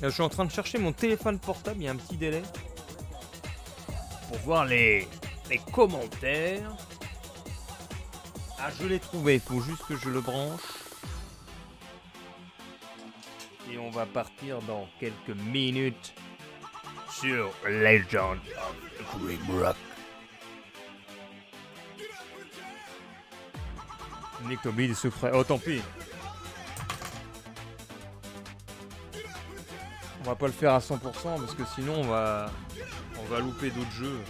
Je suis en train de chercher mon téléphone portable, il y a un petit délai. Pour voir les commentaires. Ah, je l'ai trouvé, il faut juste que je le branche. Et on va partir dans quelques minutes sur Legend of Grimrock. Nick Toby des secrets. Oh, tant pis. On va pas le faire à 100% parce que sinon on va louper d'autres jeux.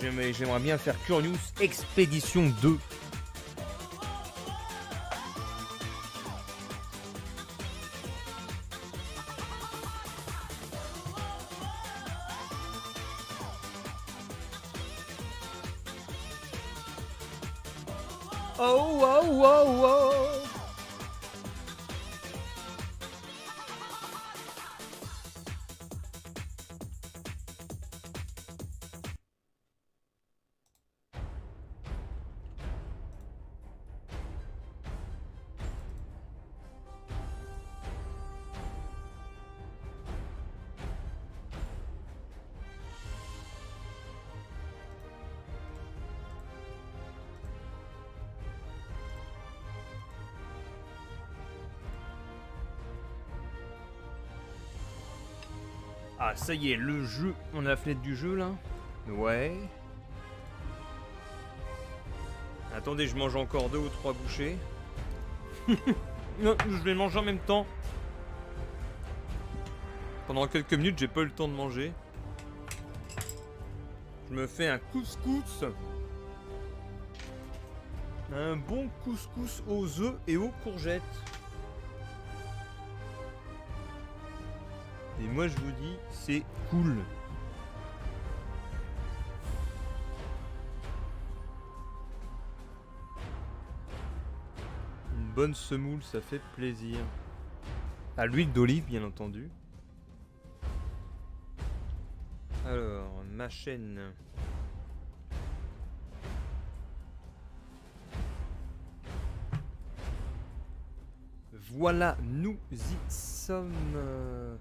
J'aimerais bien faire Curious Expedition 2. Oh, oh, oh, oh. Ah, ça y est, le jeu. On a la fenêtre du jeu là. Ouais. Attendez, je mange encore 2 ou 3 bouchées. Non, je vais manger en même temps. Pendant quelques minutes, j'ai pas eu le temps de manger. Je me fais un couscous. Un bon couscous aux œufs et aux courgettes. Et moi je vous dis, c'est cool. Une bonne semoule, ça fait plaisir. À l'huile d'olive, bien entendu. Alors, ma chaîne. Voilà, nous y sommes.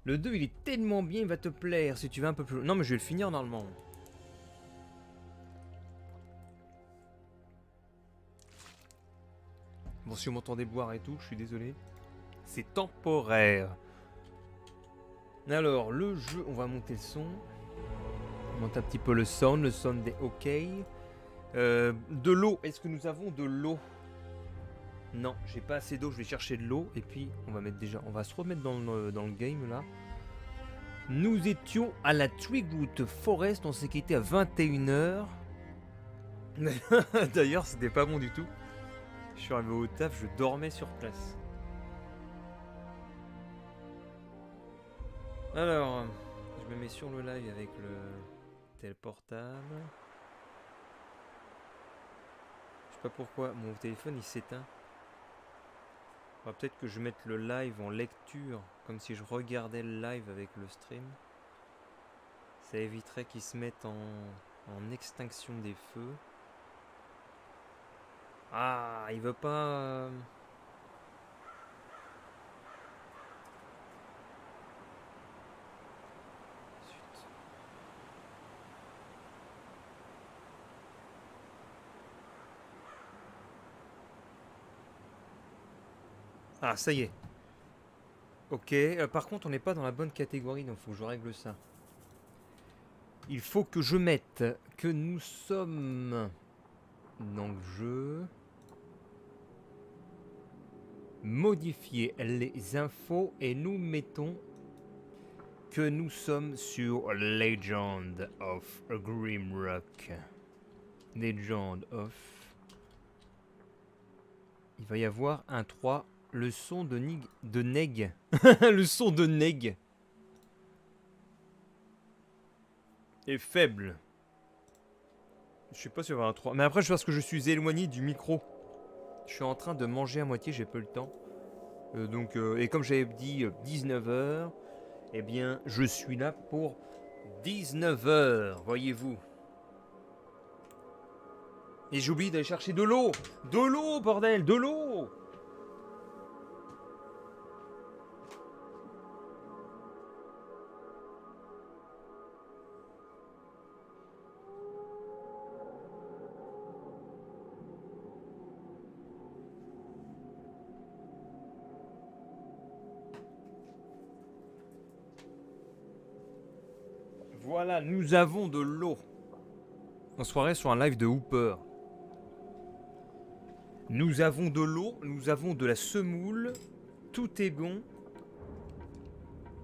Le 2, il est tellement bien, il va te plaire si tu vas un peu plus... Non, mais je vais le finir normalement. Bon, si vous m'entendez boire et tout, je suis désolé. C'est temporaire. Alors, le jeu, on va monter le son. On monte un petit peu le sound est ok. De l'eau, est-ce que nous avons de l'eau? Non, j'ai pas assez d'eau, je vais chercher de l'eau. Et puis, on va se remettre dans le game là. Nous étions à la Trigwood Forest, on s'est quitté à 21h. D'ailleurs, c'était pas bon du tout. Je suis arrivé au taf, je dormais sur place. Alors, je me mets sur le live avec le tel portable. Je sais pas pourquoi, mon téléphone il s'éteint. Peut-être que je mette le live en lecture, comme si je regardais le live avec le stream. Ça éviterait qu'il se mette en extinction des feux. Ah, il veut pas... Zut. Ah, ça y est. Ok, par contre on n'est pas dans la bonne catégorie, donc il faut que je règle ça. Il faut que je mette que nous sommes dans le jeu. Modifier les infos et nous mettons que nous sommes sur Legend of Grimrock. Legend of... Il va y avoir un 3. Le son de Neg. Le son de Neg est faible. Je sais pas si il va y avoir un 3. Mais après, je pense que je suis éloigné du micro. Je suis en train de manger à moitié, j'ai peu le temps. Et comme j'avais dit 19h, eh bien, je suis là pour 19h, voyez-vous. Et j'ai oublié d'aller chercher de l'eau. De l'eau, bordel, de l'eau. Voilà, nous avons de l'eau. En soirée sur un live de Hooper. Nous avons de l'eau, nous avons de la semoule. Tout est bon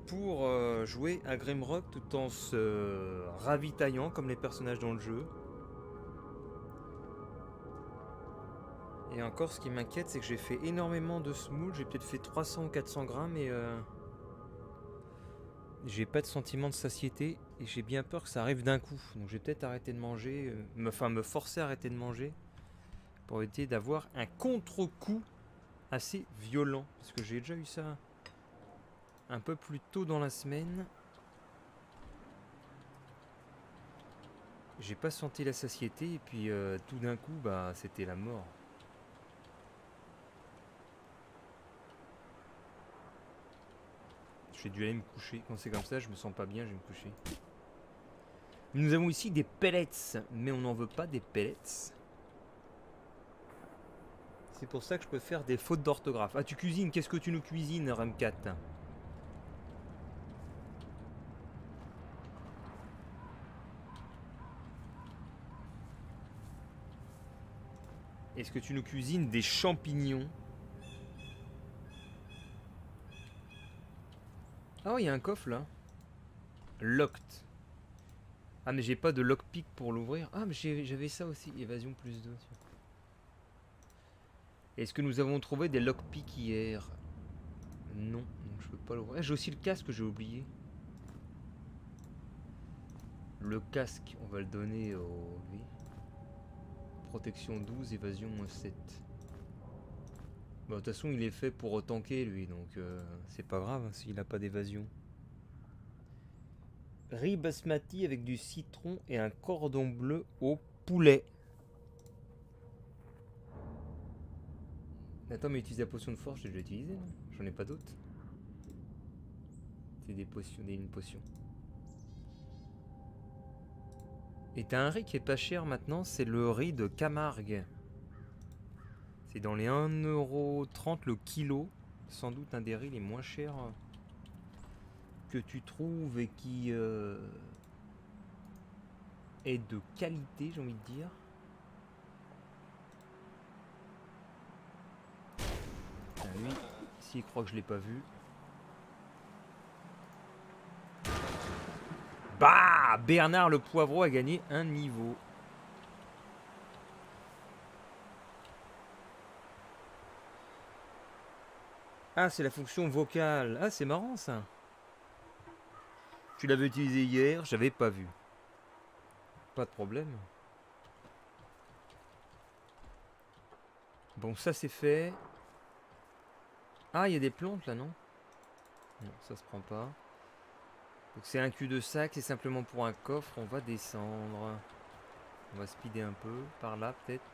pour jouer à Grimrock tout en se ravitaillant comme les personnages dans le jeu. Et encore, ce qui m'inquiète, c'est que j'ai fait énormément de semoule. J'ai peut-être fait 300 ou 400 grammes et j'ai pas de sentiment de satiété. Et j'ai bien peur que ça arrive d'un coup. Donc je vais peut-être arrêter de manger, me forcer à arrêter de manger pour éviter d'avoir un contre-coup assez violent. Parce que j'ai déjà eu ça un peu plus tôt dans la semaine. J'ai pas senti la satiété et puis tout d'un coup, bah, c'était la mort. J'ai dû aller me coucher. Quand c'est comme ça, je me sens pas bien, je vais me coucher. Nous avons ici des pellets, mais on n'en veut pas des pellets. C'est pour ça que je peux faire des fautes d'orthographe. Ah, tu cuisines, qu'est-ce que tu nous cuisines, Rem4? Est-ce que tu nous cuisines des champignons? Ah, il y a un coffre là. Locked. Ah, mais j'ai pas de lockpick pour l'ouvrir. Ah, mais j'avais ça aussi. Évasion plus 2. Est-ce que nous avons trouvé des lockpicks hier? Non, donc je peux pas l'ouvrir. Ah, j'ai aussi le casque que j'ai oublié. Le casque, on va le donner au lui. Protection 12, évasion moins 7. Bon, de toute façon, il est fait pour tanker lui, donc c'est pas grave hein, s'il a pas d'évasion. Riz basmati avec du citron et un cordon bleu au poulet. Attends, mais utilise la potion de force, je l'ai déjà utilisée, non? J'en ai pas d'autres. C'est des potions, une potion. Et t'as un riz qui est pas cher maintenant, c'est le riz de Camargue. C'est dans les 1,30€ le kilo. Sans doute un des riz les moins chers que tu trouves et qui est de qualité, j'ai envie de dire. Ah, lui, s'il croit que je l'ai pas vu. Bah, Bernard le poivreau a gagné un niveau. Ah, c'est la fonction vocale. Ah, c'est marrant ça. Tu l'avais utilisé hier, j'avais pas vu. Pas de problème. Bon, ça c'est fait. Ah, il y a des plantes là, non? Non, ça se prend pas. Donc c'est un cul de sac, c'est simplement pour un coffre. On va descendre. On va speeder un peu. Par là, peut-être.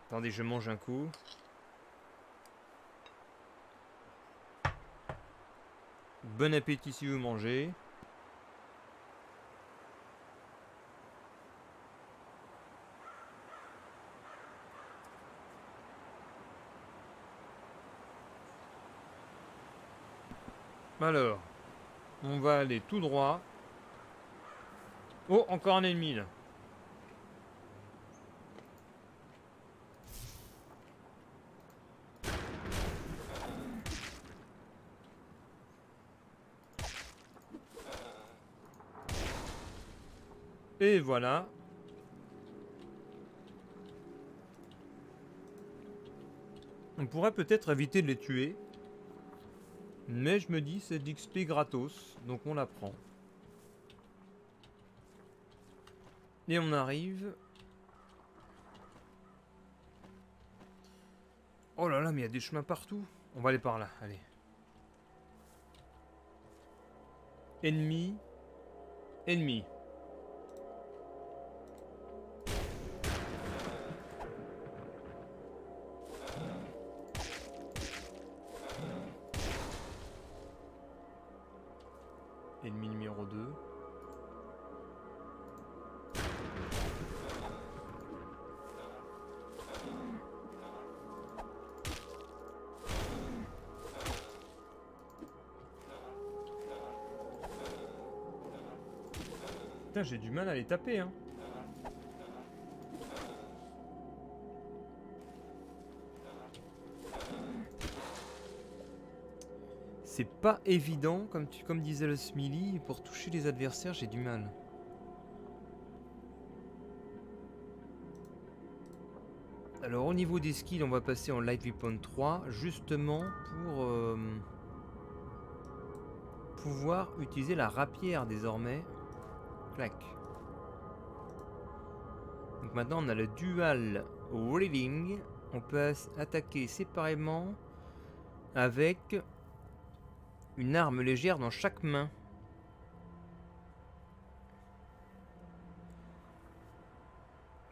Attendez, je mange un coup. Bon appétit si vous mangez. Alors, on va aller tout droit. Oh, encore un ennemi là. Et voilà. On pourrait peut-être éviter de les tuer. Mais je me dis, c'est de l'XP gratos. Donc on la prend. Et on arrive. Oh là là, mais il y a des chemins partout. On va aller par là, allez. Ennemi. Ennemi. Ennemi numéro 2. Putain, j'ai du mal à les taper, hein. C'est pas évident, comme disait le Smiley, pour toucher les adversaires, j'ai du mal. Alors au niveau des skills, on va passer en Light Weapon 3, justement pour pouvoir utiliser la rapière désormais. Clac. Donc maintenant on a le Dual Wielding. On peut attaquer séparément avec une arme légère dans chaque main.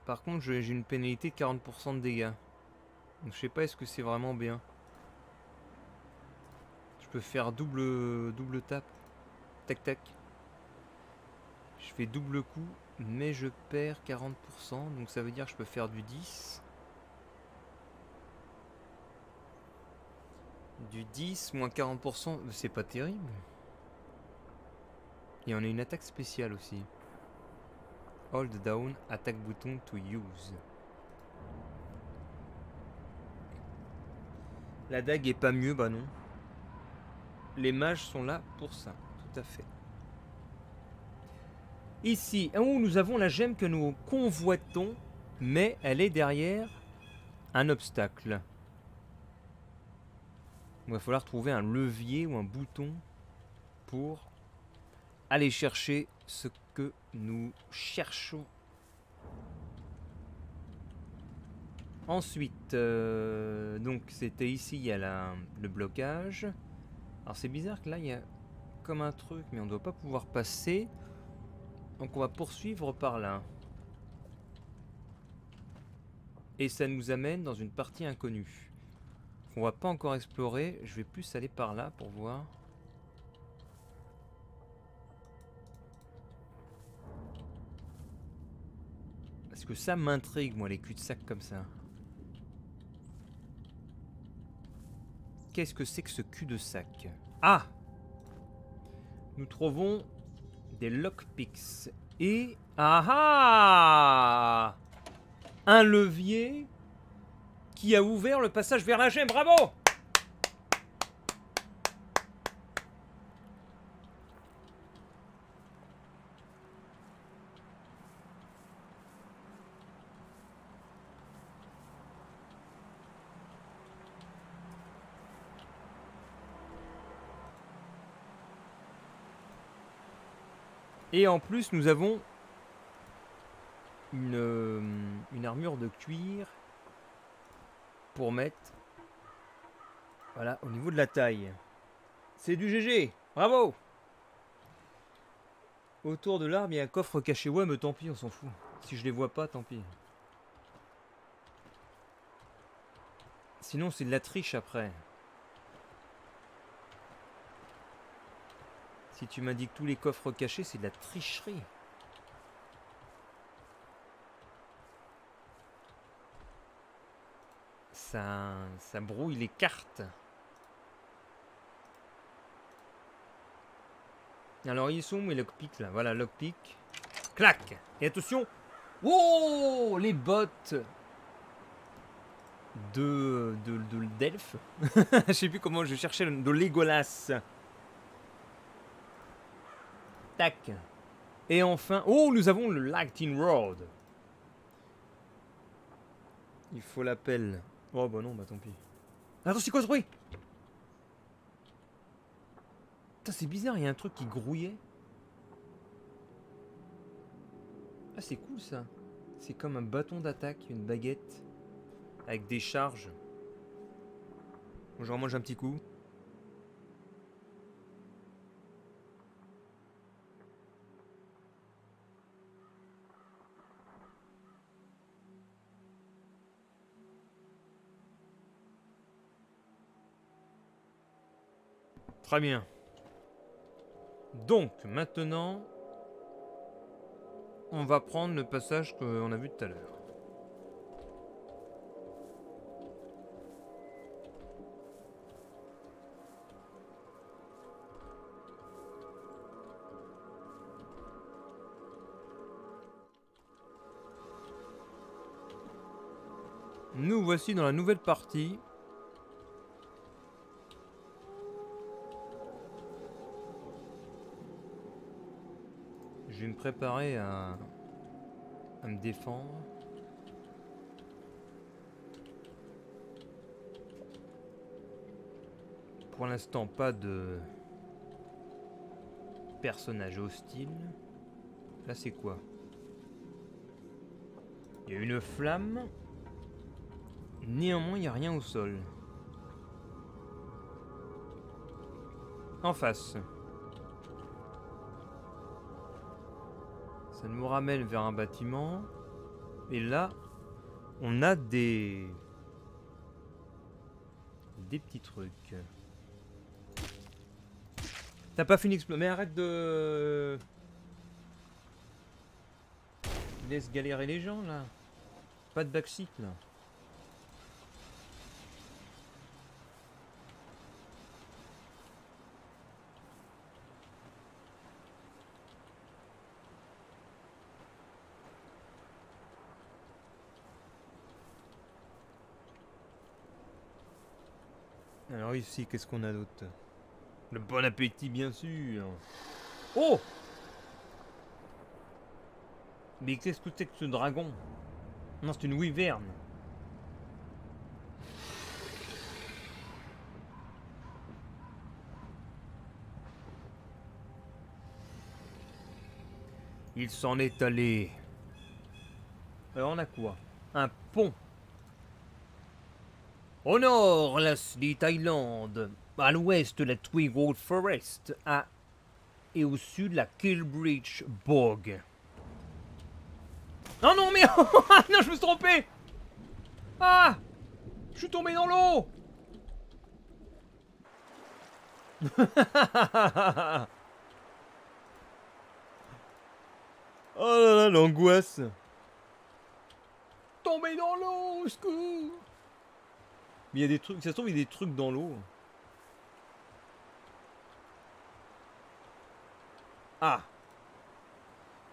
Par contre, j'ai une pénalité de 40% de dégâts. Donc je sais pas, est-ce que c'est vraiment bien. Je peux faire double tap. Tac tac. Je fais double coup, mais je perds 40%. Donc ça veut dire que je peux faire du 10. Du 10 moins 40%, c'est pas terrible. Et on a une attaque spéciale aussi. Hold down, attaque bouton to use. La dague est pas mieux, bah non. Les mages sont là pour ça, tout à fait. Ici, nous avons la gemme que nous convoitons, mais elle est derrière un obstacle. Il va falloir trouver un levier ou un bouton pour aller chercher ce que nous cherchons. Ensuite, donc c'était ici, il y a le blocage. Alors c'est bizarre que là, il y a comme un truc, mais on ne doit pas pouvoir passer. Donc on va poursuivre par là. Et ça nous amène dans une partie inconnue. On va pas encore explorer. Je vais plus aller par là pour voir. Parce que ça m'intrigue, moi, les cul-de-sac comme ça. Qu'est-ce que c'est que ce cul-de-sac? Ah! Nous trouvons des lockpicks. Et... Ah ah! Un levier qui a ouvert le passage vers la gemme. Bravo! Et en plus, nous avons une armure de cuir pour mettre, voilà, au niveau de la taille. C'est du GG. Bravo! Autour de l'arbre, il y a un coffre caché. Ouais, mais tant pis, on s'en fout. Si je les vois pas, tant pis. Sinon, c'est de la triche après. Si tu m'indiques tous les coffres cachés, c'est de la tricherie. Ça brouille les cartes. Alors, ils sont mes lockpicks là. Voilà, lockpick. Clac! Et attention! Oh! Les bottes d'elfe. Je sais plus comment je cherchais de Legolas. Tac. Et enfin... Oh, nous avons le Lightning Rod. Il faut l'appel. Oh bah non, bah tant pis. Attends, c'est quoi ce bruit? Putain, c'est bizarre, il y a un truc qui grouillait. Ah, c'est cool ça. C'est comme un bâton d'attaque, une baguette. Avec des charges. Bon, je remange un petit coup. Très bien. Donc, maintenant, on va prendre le passage qu'on a vu tout à l'heure. Nous voici dans la nouvelle partie. Je vais me préparer à me défendre. Pour l'instant, pas de personnage hostile. Là, c'est quoi? Il y a une flamme. Néanmoins, il n'y a rien au sol. En face. Ça nous ramène vers un bâtiment. Et là, on a des petits trucs. T'as pas fini d'exploser. Mais arrête de... Laisse galérer les gens, là. Pas de backseat, là. Alors ici, qu'est-ce qu'on a d'autre? Le bon appétit, bien sûr. Oh! Mais qu'est-ce que c'est que ce dragon? Non, c'est une wyverne. Il s'en est allé. Alors on a quoi? Un pont. Au nord, la Sleet Island. À l'ouest, la Twigwood Forest. Et au sud, la Killbridge Bog. Oh non, mais... non, je me suis trompé. Ah! Je suis tombé dans l'eau. Oh là là, l'angoisse. Tombé dans l'eau, au secours. Mais il y a des trucs, ça se trouve, il y a des trucs dans l'eau. Ah.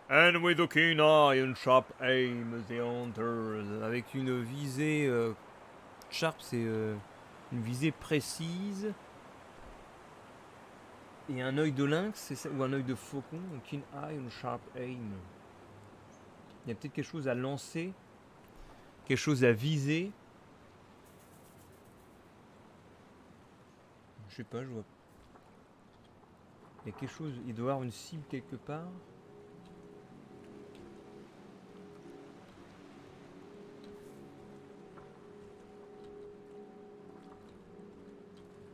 And with a keen eye and sharp aim, the hunters. Avec une visée sharp, c'est une visée précise. Et un œil de lynx, c'est ça, ou un œil de faucon, un keen eye and sharp aim. Il y a peut-être quelque chose à lancer, quelque chose à viser. Je sais pas, je vois. Il y a quelque chose, il doit y avoir une cible quelque part.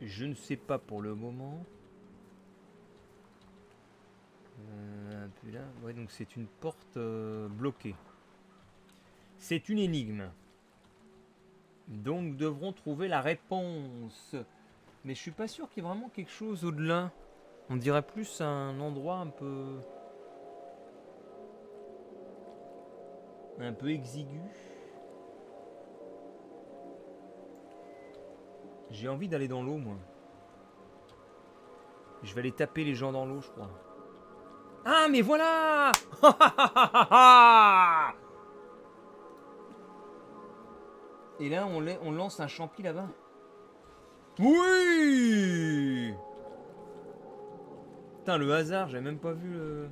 Je ne sais pas pour le moment. Puis là, ouais, donc c'est une porte bloquée. C'est une énigme. Donc nous devrons trouver la réponse. Mais je suis pas sûr qu'il y ait vraiment quelque chose au-delà. On dirait plus un endroit un peu exigu. J'ai envie d'aller dans l'eau, moi. Je vais aller taper les gens dans l'eau, je crois. Ah, mais voilà. Et là, on lance un champi là-bas. Oui. Putain, le hasard, j'avais même pas vu le...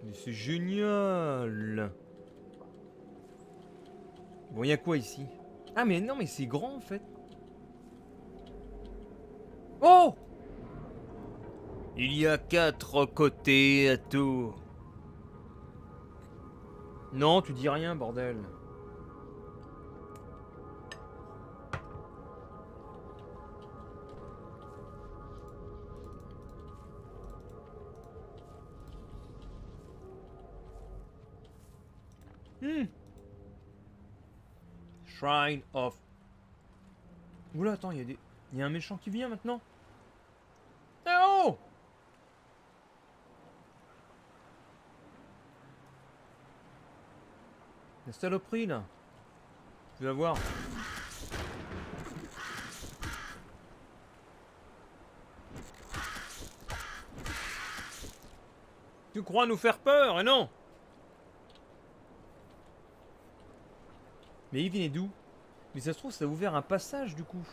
Mais c'est génial. Bon, il y a quoi ici? Ah, mais non, mais c'est grand, en fait. Oh! Il y a 4 côtés à tout. Non, tu dis rien, bordel. Shrine of Oula, attends, il y a un méchant qui vient maintenant. Eh oh! La saloperie là. Tu vas voir. Tu crois nous faire peur, et non? Mais il venait d'où? Mais ça se trouve, ça a ouvert un passage du coup.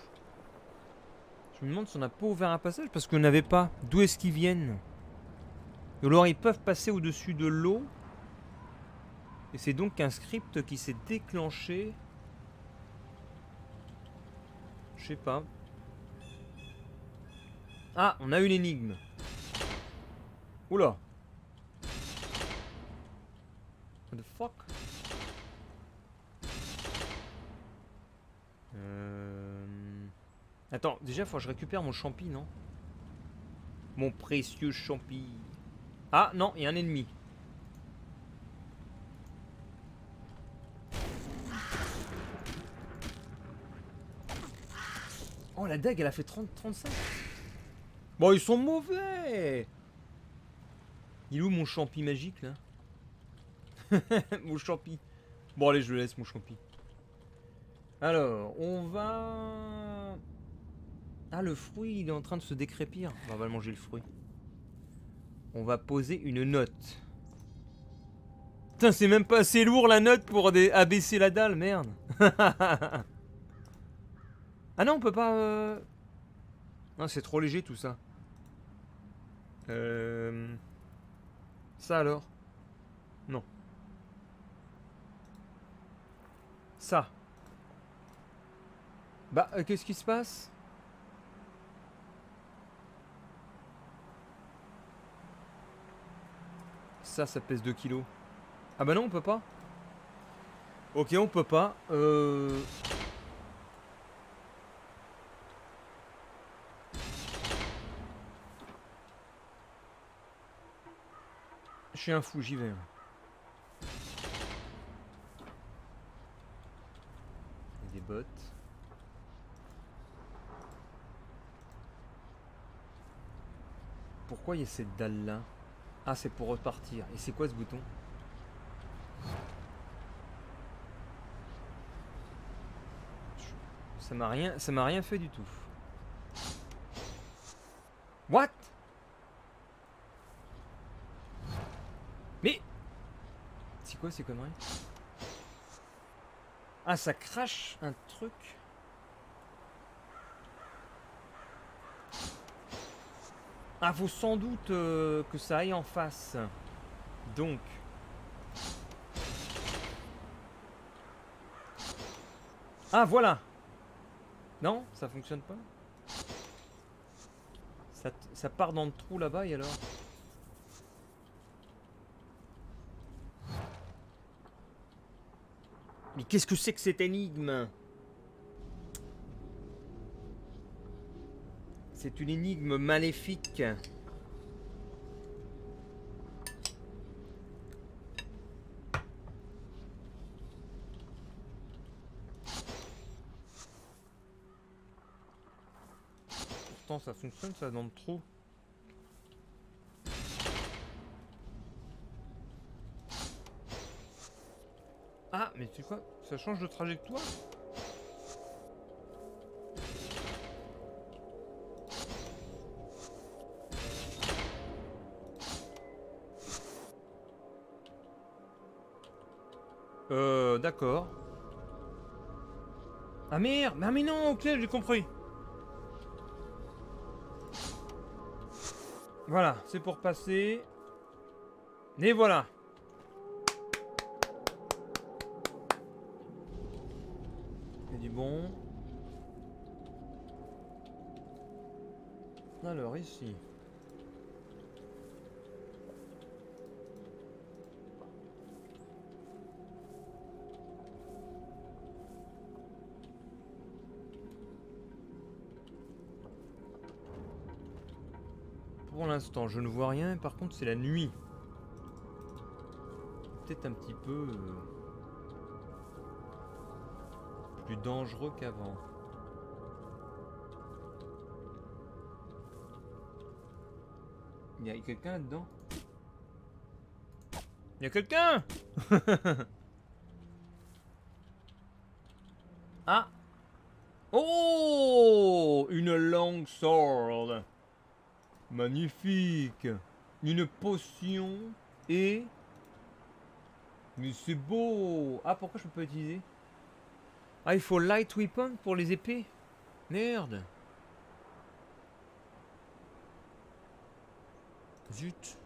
Je me demande si on n'a pas ouvert un passage parce qu'on n'avait pas. D'où est-ce qu'ils viennent? Ou alors ils peuvent passer au-dessus de l'eau. Et c'est donc un script qui s'est déclenché. Je sais pas. Ah, on a une énigme. Oula. What the fuck? Attends, déjà faut que je récupère mon champi, non? Mon précieux champi. Ah non, il y a un ennemi. Oh la dague elle a fait 30-35. Bon ils sont mauvais. Il est où mon champi magique là? Mon champi. Bon allez je le laisse mon champi. Alors on va... Ah le fruit il est en train de se décrépir. On va manger le fruit. On va poser une note. Putain c'est même pas assez lourd la note pour abaisser la dalle, merde. Ah non on peut pas... Non c'est trop léger tout ça. Ça alors? Non. Ça. Bah, qu'est-ce qui se passe? Ça pèse 2 kilos. Ah bah non, on peut pas. Ok, on peut pas. Je suis un fou, j'y vais. Il y a des bottes. Pourquoi il y a cette dalle là? Ah, c'est pour repartir. Et c'est quoi ce bouton? Ça m'a rien fait du tout. What? Mais c'est quoi ces conneries? Ah, ça crache un truc. Ah, faut sans doute que ça aille en face. Donc. Ah, voilà. Non, ça fonctionne pas. Ça part dans le trou là-bas et alors? Mais qu'est-ce que c'est que cette énigme? C'est une énigme maléfique. Pourtant ça fonctionne ça dans le trou. Ah mais tu sais quoi? Ça change de trajectoire? D'accord. Ah merde! Mais non, ok, j'ai compris. Voilà, c'est pour passer. Et voilà. C'est du bon. Alors ici. Pour l'instant, je ne vois rien. Par contre, c'est la nuit. Peut-être un petit peu plus dangereux qu'avant. Il y a quelqu'un là-dedans? Il y a quelqu'un? Ah! Oh! Une long sword. Magnifique. Une potion et... Mais c'est beau. Ah, pourquoi je peux pas utiliser? Ah, il faut light weapon pour les épées. Merde. Zut.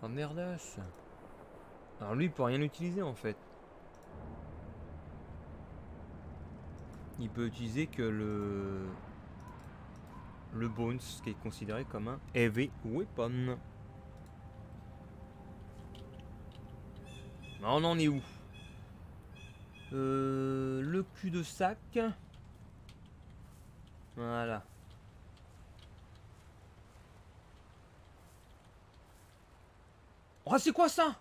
Oh merdasse. Alors lui il peut rien utiliser en fait. Il peut utiliser que le bones qui est considéré comme un heavy weapon. On en est où? Le cul de sac. Voilà. Oh c'est quoi ça?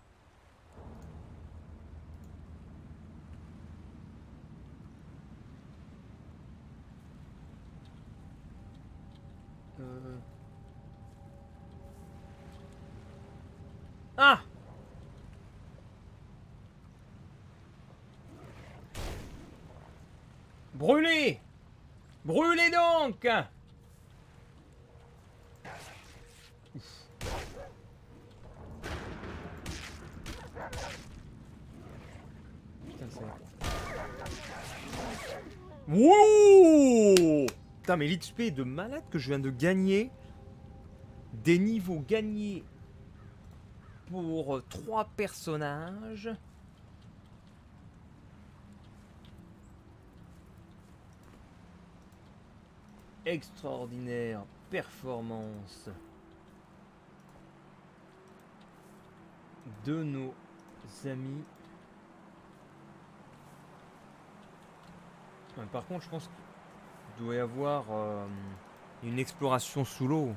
Ah! Brûlez! Brûlez donc! Putain, c'est... Wouh! Putain, mais l'XP est de malade que je viens de gagner. Des niveaux gagnés pour 3 personnages. Extraordinaire performance de nos amis. Par contre, je pense qu'il doit y avoir une exploration sous l'eau.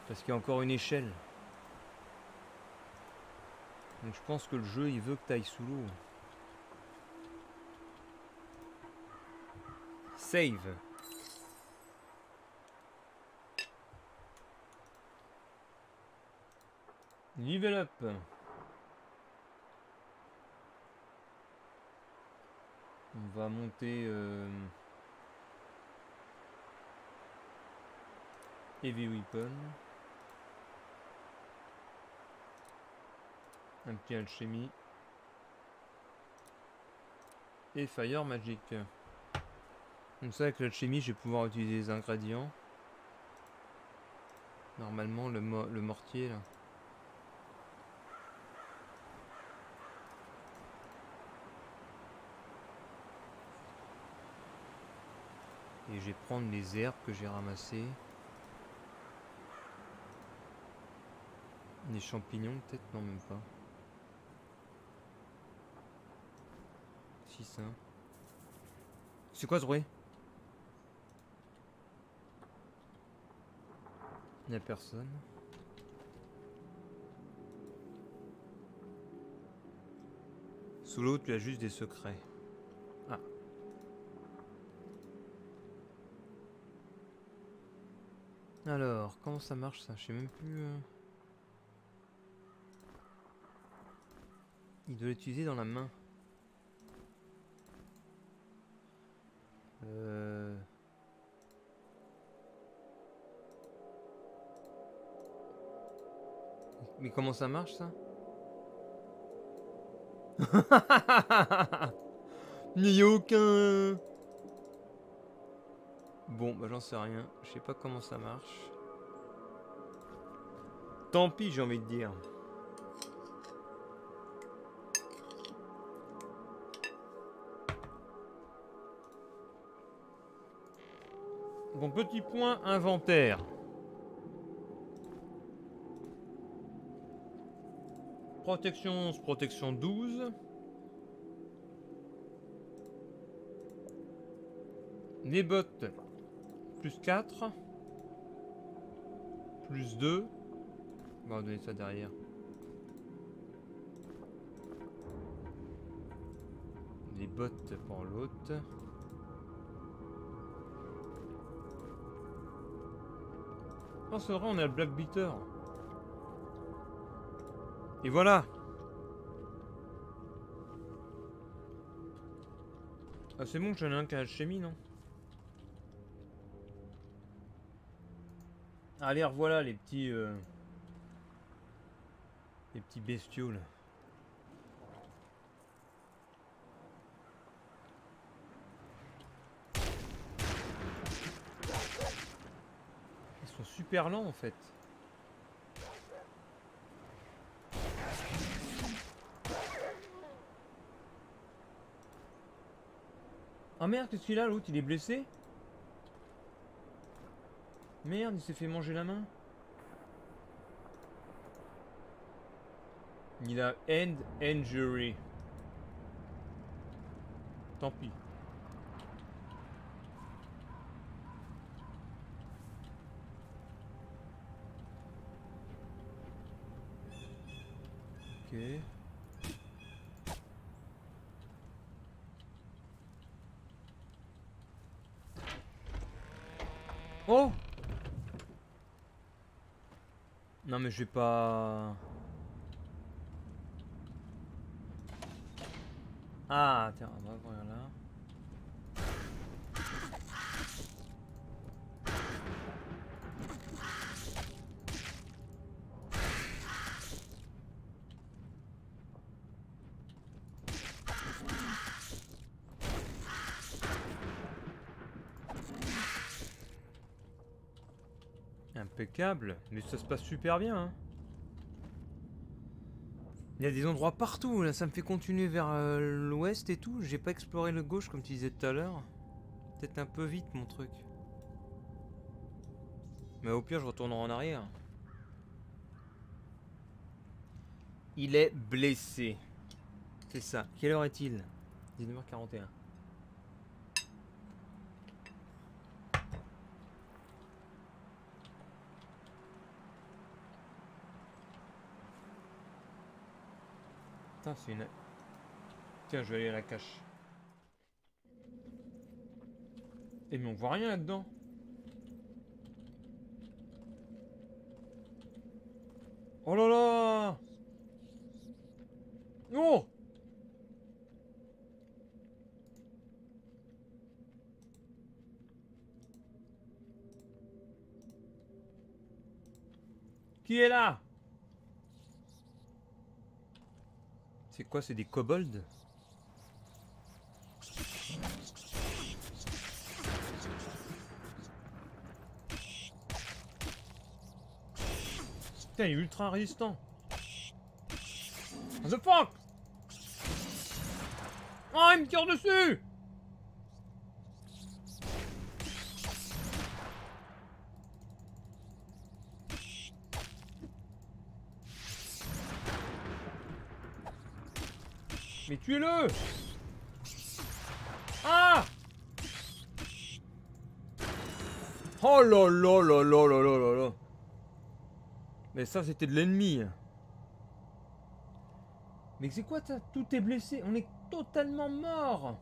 Parce qu'il y a encore une échelle. Donc je pense que le jeu, il veut que tu ailles sous l'eau. Save. Level up. On va monter Heavy Weapon. Un petit alchimie. Et Fire Magic. Comme ça avec l'alchimie je vais pouvoir utiliser les ingrédients. Normalement le mortier là. Et je vais prendre les herbes que j'ai ramassées. Les champignons peut-être? Non même pas. Si ça. C'est quoi ce bruit? Il n'y a personne. Sous l'eau tu as juste des secrets. Ah. Alors, comment ça marche ça? Je sais même plus. Il doit l'utiliser dans la main. Mais comment ça marche ça? Il n'y a aucun... Bon, bah j'en sais rien. Je sais pas comment ça marche. Tant pis, j'ai envie de dire. Bon, petit point inventaire. Protection 11, protection 12. Les bottes, plus 4. Plus 2. On va donner ça derrière. Les bottes pour l'autre. Non, c'est vrai, on a le Black Beater. Et voilà. Ah, c'est bon, j'en ai un qui a alchimie, non? Allez, revoilà les petits bestiaux là. Ils sont super lents en fait. Ah merde, qu'est-ce qu'il a l'autre? Il est blessé? Merde, il s'est fait manger la main. Il a End Injury. Tant pis. Ok. Oh! Non mais je vais pas... Ah, tiens, on va voir là. Impeccable. Mais ça se passe super bien, hein. Il y a des endroits partout, là, ça me fait continuer vers l'ouest et tout. J'ai pas exploré le gauche comme tu disais tout à l'heure. Peut-être un peu vite mon truc. Mais au pire, je retournerai en arrière. Il est blessé. C'est ça. Quelle heure est-il? 19h41. Putain, c'est une... Tiens, je vais aller à la cache. Eh mais on voit rien là-dedans. Oh là là! Oh! Qui est là? C'est quoi? C'est des kobolds? Putain, il est ultra résistant. What the fuck? Oh, il me tire dessus! Mais tuez-le! Ah! Oh là là là là là là là là! Mais ça, c'était de l'ennemi. Mais c'est quoi ça? Tout est blessé. On est totalement mort.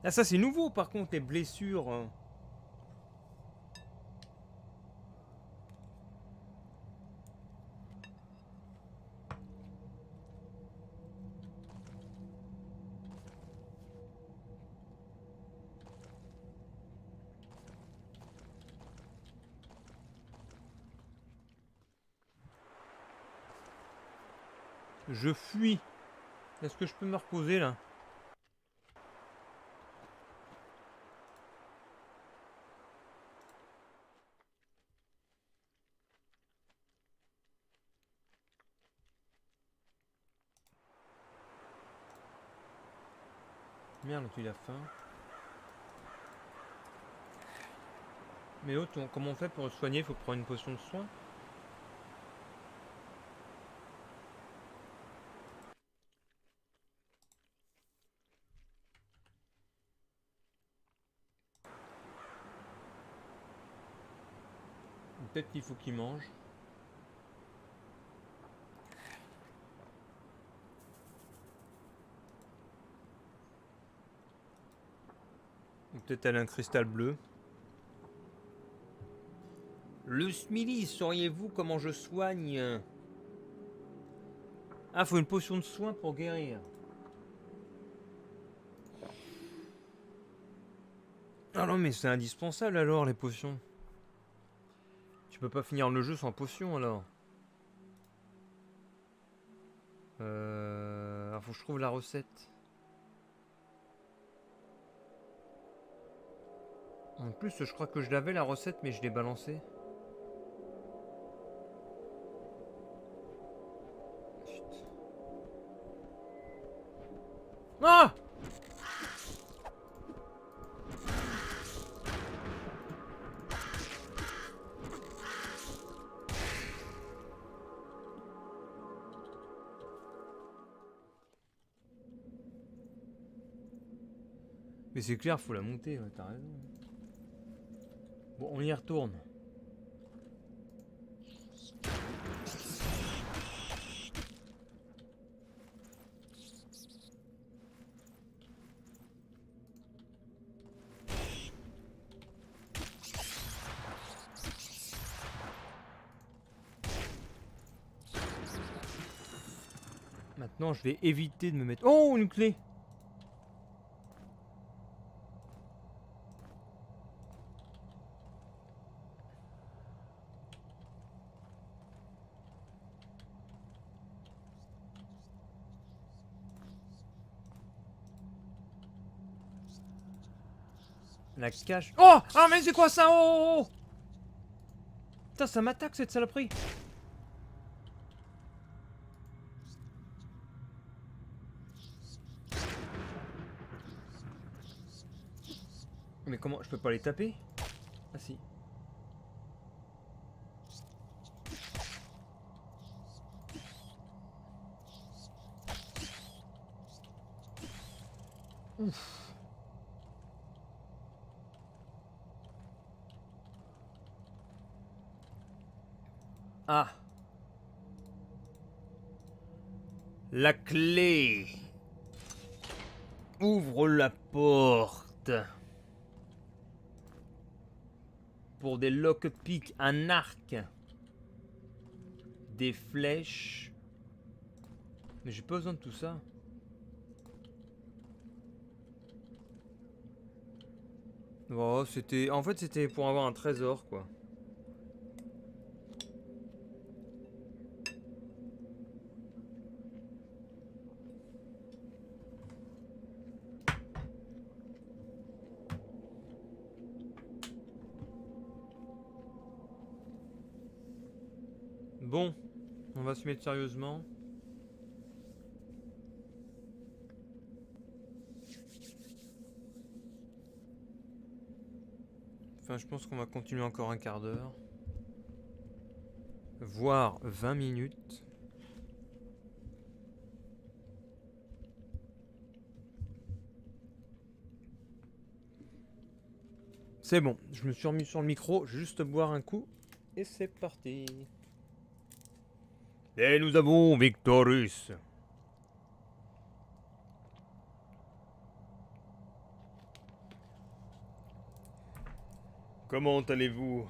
Ah, ça, c'est nouveau par contre, les blessures. Je fuis. Est-ce que je peux me reposer là? Merde, tu as faim. Mais oh, comment on fait pour le soigner? Faut prendre une potion de soin? Peut-être qu'il faut qu'il mange. Ou peut-être elle a un cristal bleu. Le Smiley, sauriez-vous comment je soigne? Ah, faut une potion de soin pour guérir. Ah non, mais c'est indispensable alors, les potions. Tu peux pas finir le jeu sans potion alors. Alors, faut que je trouve la recette. En plus, je crois que je l'avais la recette, mais je l'ai balancée. Chut. Ah! Mais c'est clair, faut la monter, ouais, t'as raison. Bon, on y retourne. Maintenant, je vais éviter de me mettre... Oh, une clé! La cache... Oh! Ah, mais c'est quoi ça? Oh, oh, oh! Putain, ça m'attaque cette saloperie! Mais comment? Je peux pas les taper? Ah si. Ouf. Ah. La clé. Ouvre la porte. Pour des lockpicks, un arc. Des flèches. Mais j'ai pas besoin de tout ça. Oh, c'était... En fait, c'était pour avoir un trésor, quoi. Bon, on va se mettre sérieusement. Enfin, je pense qu'on va continuer encore un quart d'heure. Voire 20 minutes. C'est bon, je me suis remis sur le micro, juste boire un coup. Et c'est parti. Et nous avons Victorus. Comment allez-vous?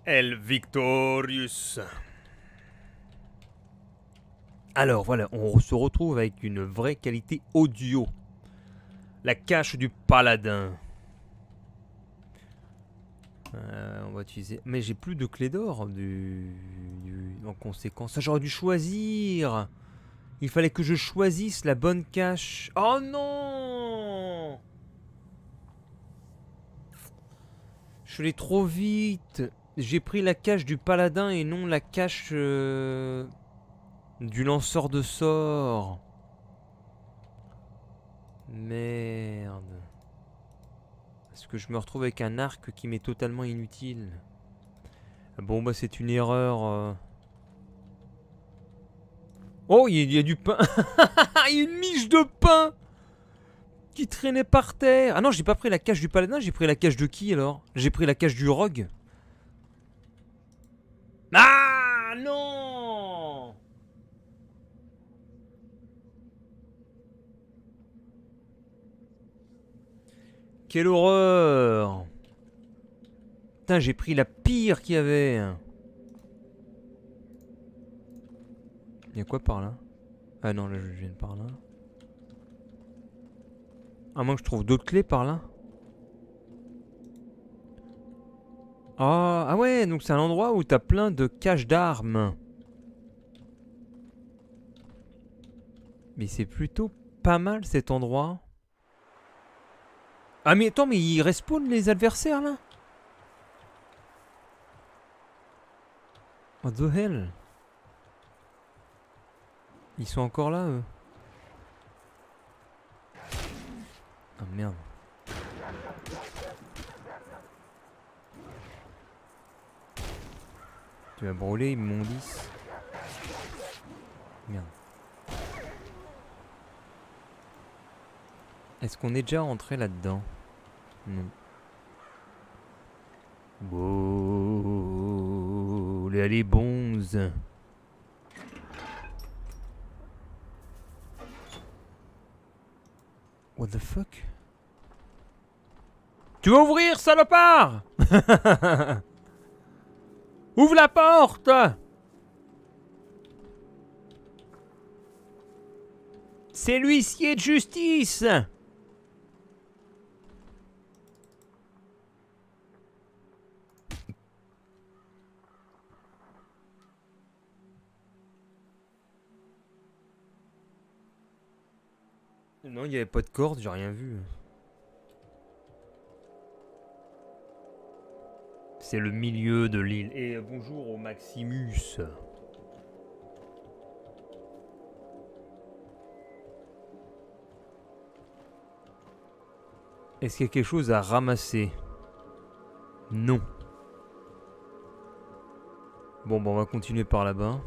El Victorius. Alors voilà, on se retrouve avec une vraie qualité audio. La cache du paladin. On va utiliser... Mais j'ai plus de clé d'or en conséquence. J'aurais dû choisir. Il fallait que je choisisse la bonne cache. Oh non! Je suis allé trop vite. J'ai pris la cache du paladin et non la cache du lanceur de sorts. Merde. Parce que je me retrouve avec un arc qui m'est totalement inutile. Bon bah c'est une erreur. Oh, il y a du pain. Il y a une miche de pain qui traînait par terre. Ah non, j'ai pas pris la cache du paladin, j'ai pris la cache de qui alors? J'ai pris la cache du rogue. Ah non! Quelle horreur! Putain, j'ai pris la pire qu'il y avait. Il y a quoi par là? Ah non, là je viens par là. À moins que je trouve d'autres clés par là. Ah ouais, donc c'est un endroit où t'as plein de caches d'armes. Mais c'est plutôt pas mal cet endroit. Ah mais attends, mais ils respawnent les adversaires là? What the hell? Ils sont encore là eux? Ah merde. Tu vas brûler immondice. Merde. Est-ce qu'on est déjà rentré là-dedans? Non. Wow, les bonzes. What the fuck? Tu vas ouvrir, salopard! Ouvre la porte! C'est l'huissier de justice! Non, il n'y avait pas de corde, j'ai rien vu. C'est le milieu de l'île. Et bonjour au Maximus. Est-ce qu'il y a quelque chose à ramasser? Non. Bon, on va continuer par là-bas.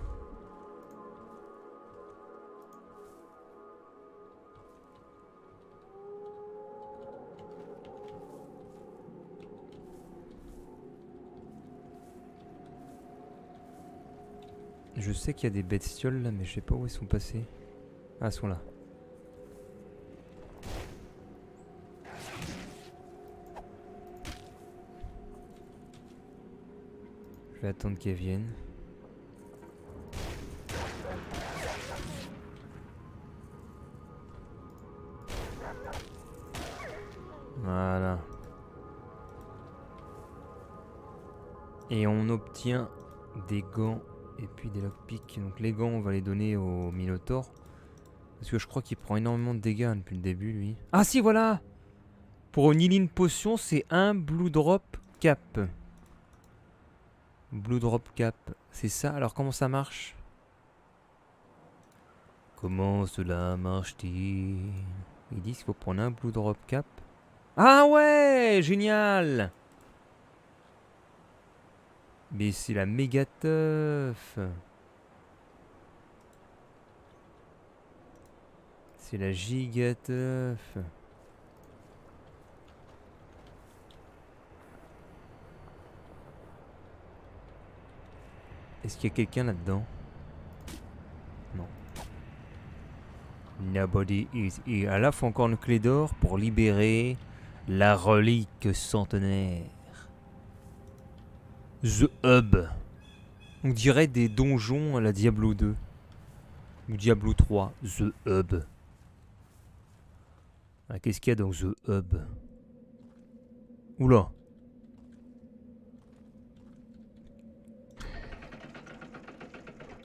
Je sais qu'il y a des bestioles là, mais je sais pas où elles sont passées. Ah, elles sont là. Je vais attendre qu'elles viennent. Voilà. Et on obtient des gants et puis des lockpicks. Donc les gants, on va les donner au Minotaur. Parce que je crois qu'il prend énormément de dégâts depuis le début, lui. Ah si, voilà! Pour une healing potion, c'est un Blue Drop Cap. Blue Drop Cap, c'est ça? Alors comment ça marche? Comment cela marche-t-il? Ils disent qu'il faut prendre un Blue Drop Cap. Ah ouais! Génial! Mais c'est la méga teuf! C'est la giga teuf! Est-ce qu'il y a quelqu'un là-dedans? Non. Nobody is here. Ah là, faut encore une clé d'or pour libérer la relique centenaire. The Hub. On dirait des donjons à la Diablo 2. Ou Diablo 3. The Hub. Ah, qu'est-ce qu'il y a dans The Hub? Oula.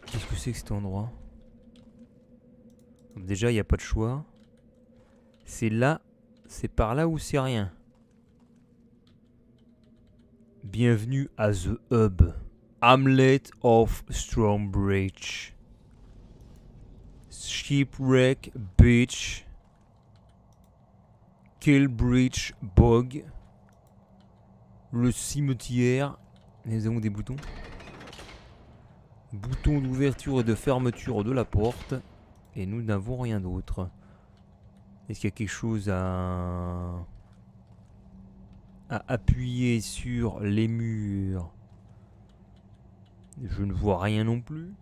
Qu'est-ce que c'est que cet endroit? Déjà, il n'y a pas de choix. C'est là, c'est par là ou c'est rien. Bienvenue à The Hub. Hamlet of Stonebridge. Shipwreck Beach. Killbridge Bog. Le cimetière. Nous avons des boutons. Bouton d'ouverture et de fermeture de la porte. Et nous n'avons rien d'autre. Est-ce qu'il y a quelque chose à appuyer sur les murs? Je ne vois rien non plus.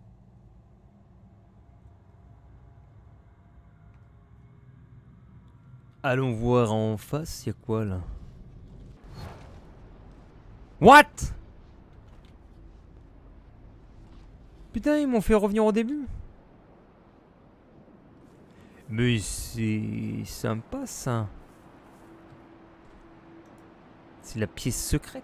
Allons voir en face, il y a quoi là? What? Putain, ils m'ont fait revenir au début. Mais c'est sympa ça. C'est la pièce secrète.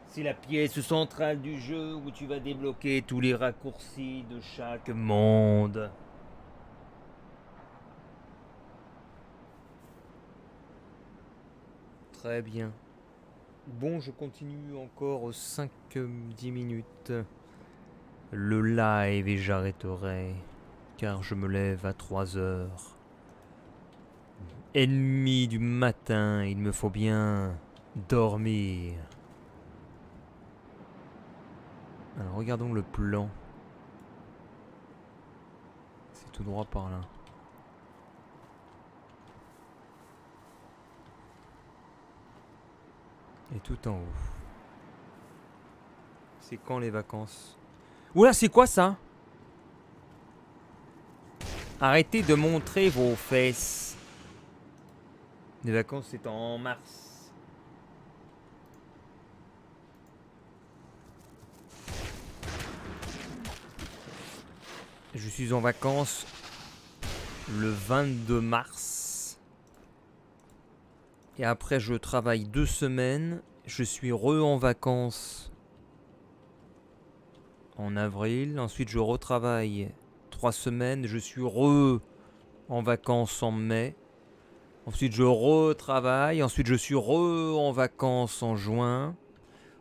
C'est la pièce centrale du jeu où tu vas débloquer tous les raccourcis de chaque monde. Très bien. Bon, je continue encore 5-10 minutes. Le live et j'arrêterai, car je me lève à 3h. Ennemi du matin, il me faut bien dormir. Alors regardons le plan. C'est tout droit par là. Et tout en haut. C'est quand les vacances? Oula, c'est quoi ça? Arrêtez de montrer vos fesses. Les vacances, c'est en mars. Je suis en vacances le 22 mars. Et après, je travaille 2 semaines. Je suis en vacances en avril. Ensuite, je retravaille 3 semaines. Je suis en vacances en mai. Ensuite, je retravaille. Ensuite, je suis en vacances en juin.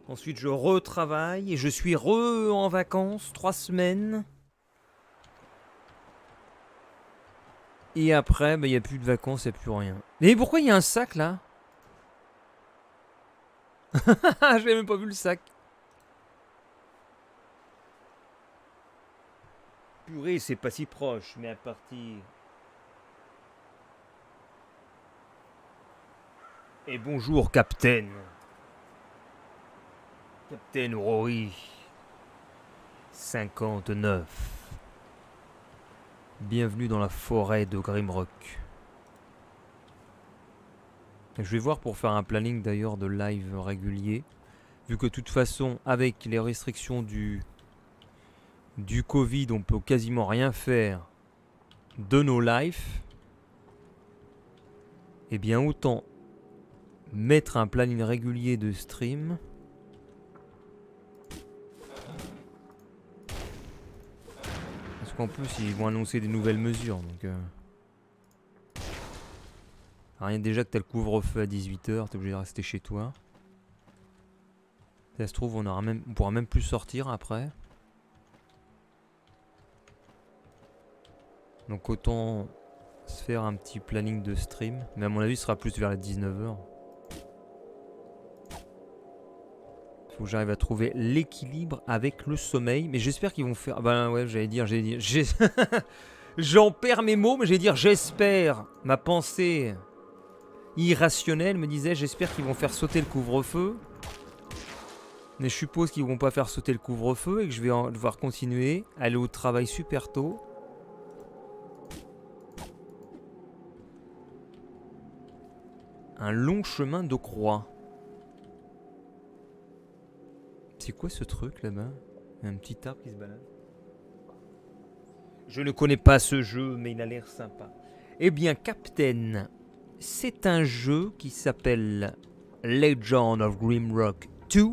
Ensuite, je retravaille. Et je suis en vacances 3 semaines. Et après, il n'y a plus de vacances, il n'y a plus rien. Mais pourquoi il y a un sac là? Je n'avais même pas vu le sac. Purée, c'est pas si proche, mais à partir. Et bonjour, Captain. Captain Rory. 59. Bienvenue dans la forêt de Grimrock. Je vais voir pour faire un planning d'ailleurs de live régulier. Vu que de toute façon, avec les restrictions du Covid, on peut quasiment rien faire de nos lives. Eh bien, autant mettre un planning régulier de stream. Parce qu'en plus, ils vont annoncer des nouvelles mesures. Donc, rien déjà que t'as le couvre-feu à 18h, t'es obligé de rester chez toi. Ça se trouve, on pourra même plus sortir après. Donc autant se faire un petit planning de stream. Mais à mon avis, ce sera plus vers les 19h. Faut que j'arrive à trouver l'équilibre avec le sommeil. Mais j'espère qu'ils vont faire... Ben ouais, j'allais dire... J'en perds mes mots, mais j'allais dire j'espère. Ma pensée irrationnelle me disait j'espère qu'ils vont faire sauter le couvre-feu. Mais je suppose qu'ils vont pas faire sauter le couvre-feu et que je vais devoir continuer, aller au travail super tôt. Un long chemin de croix. C'est quoi ce truc là-bas? Un petit arbre qui se balade. Je ne connais pas ce jeu, mais il a l'air sympa. Eh bien, Captain, c'est un jeu qui s'appelle Legend of Grimrock 2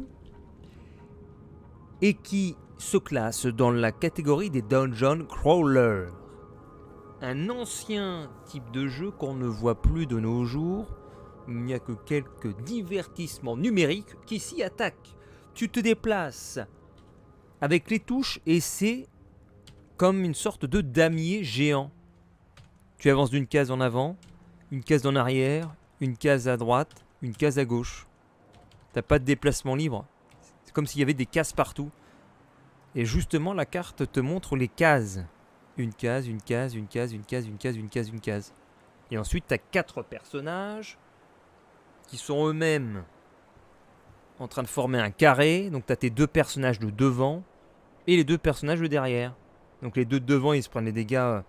et qui se classe dans la catégorie des Dungeon Crawlers. Un ancien type de jeu qu'on ne voit plus de nos jours. Il n'y a que quelques divertissements numériques qui s'y attaquent. Tu te déplaces avec les touches et c'est comme une sorte de damier géant. Tu avances d'une case en avant, une case en arrière, une case à droite, une case à gauche. T'as pas de déplacement libre. C'est comme s'il y avait des cases partout. Et justement, la carte te montre les cases. Une case, une case, une case, une case, une case, une case, une case. Et ensuite, t'as 4 personnages qui sont eux-mêmes en train de former un carré. Donc t'as tes 2 personnages de devant et les 2 personnages de derrière. Donc les 2 de devant, ils se prennent les dégâts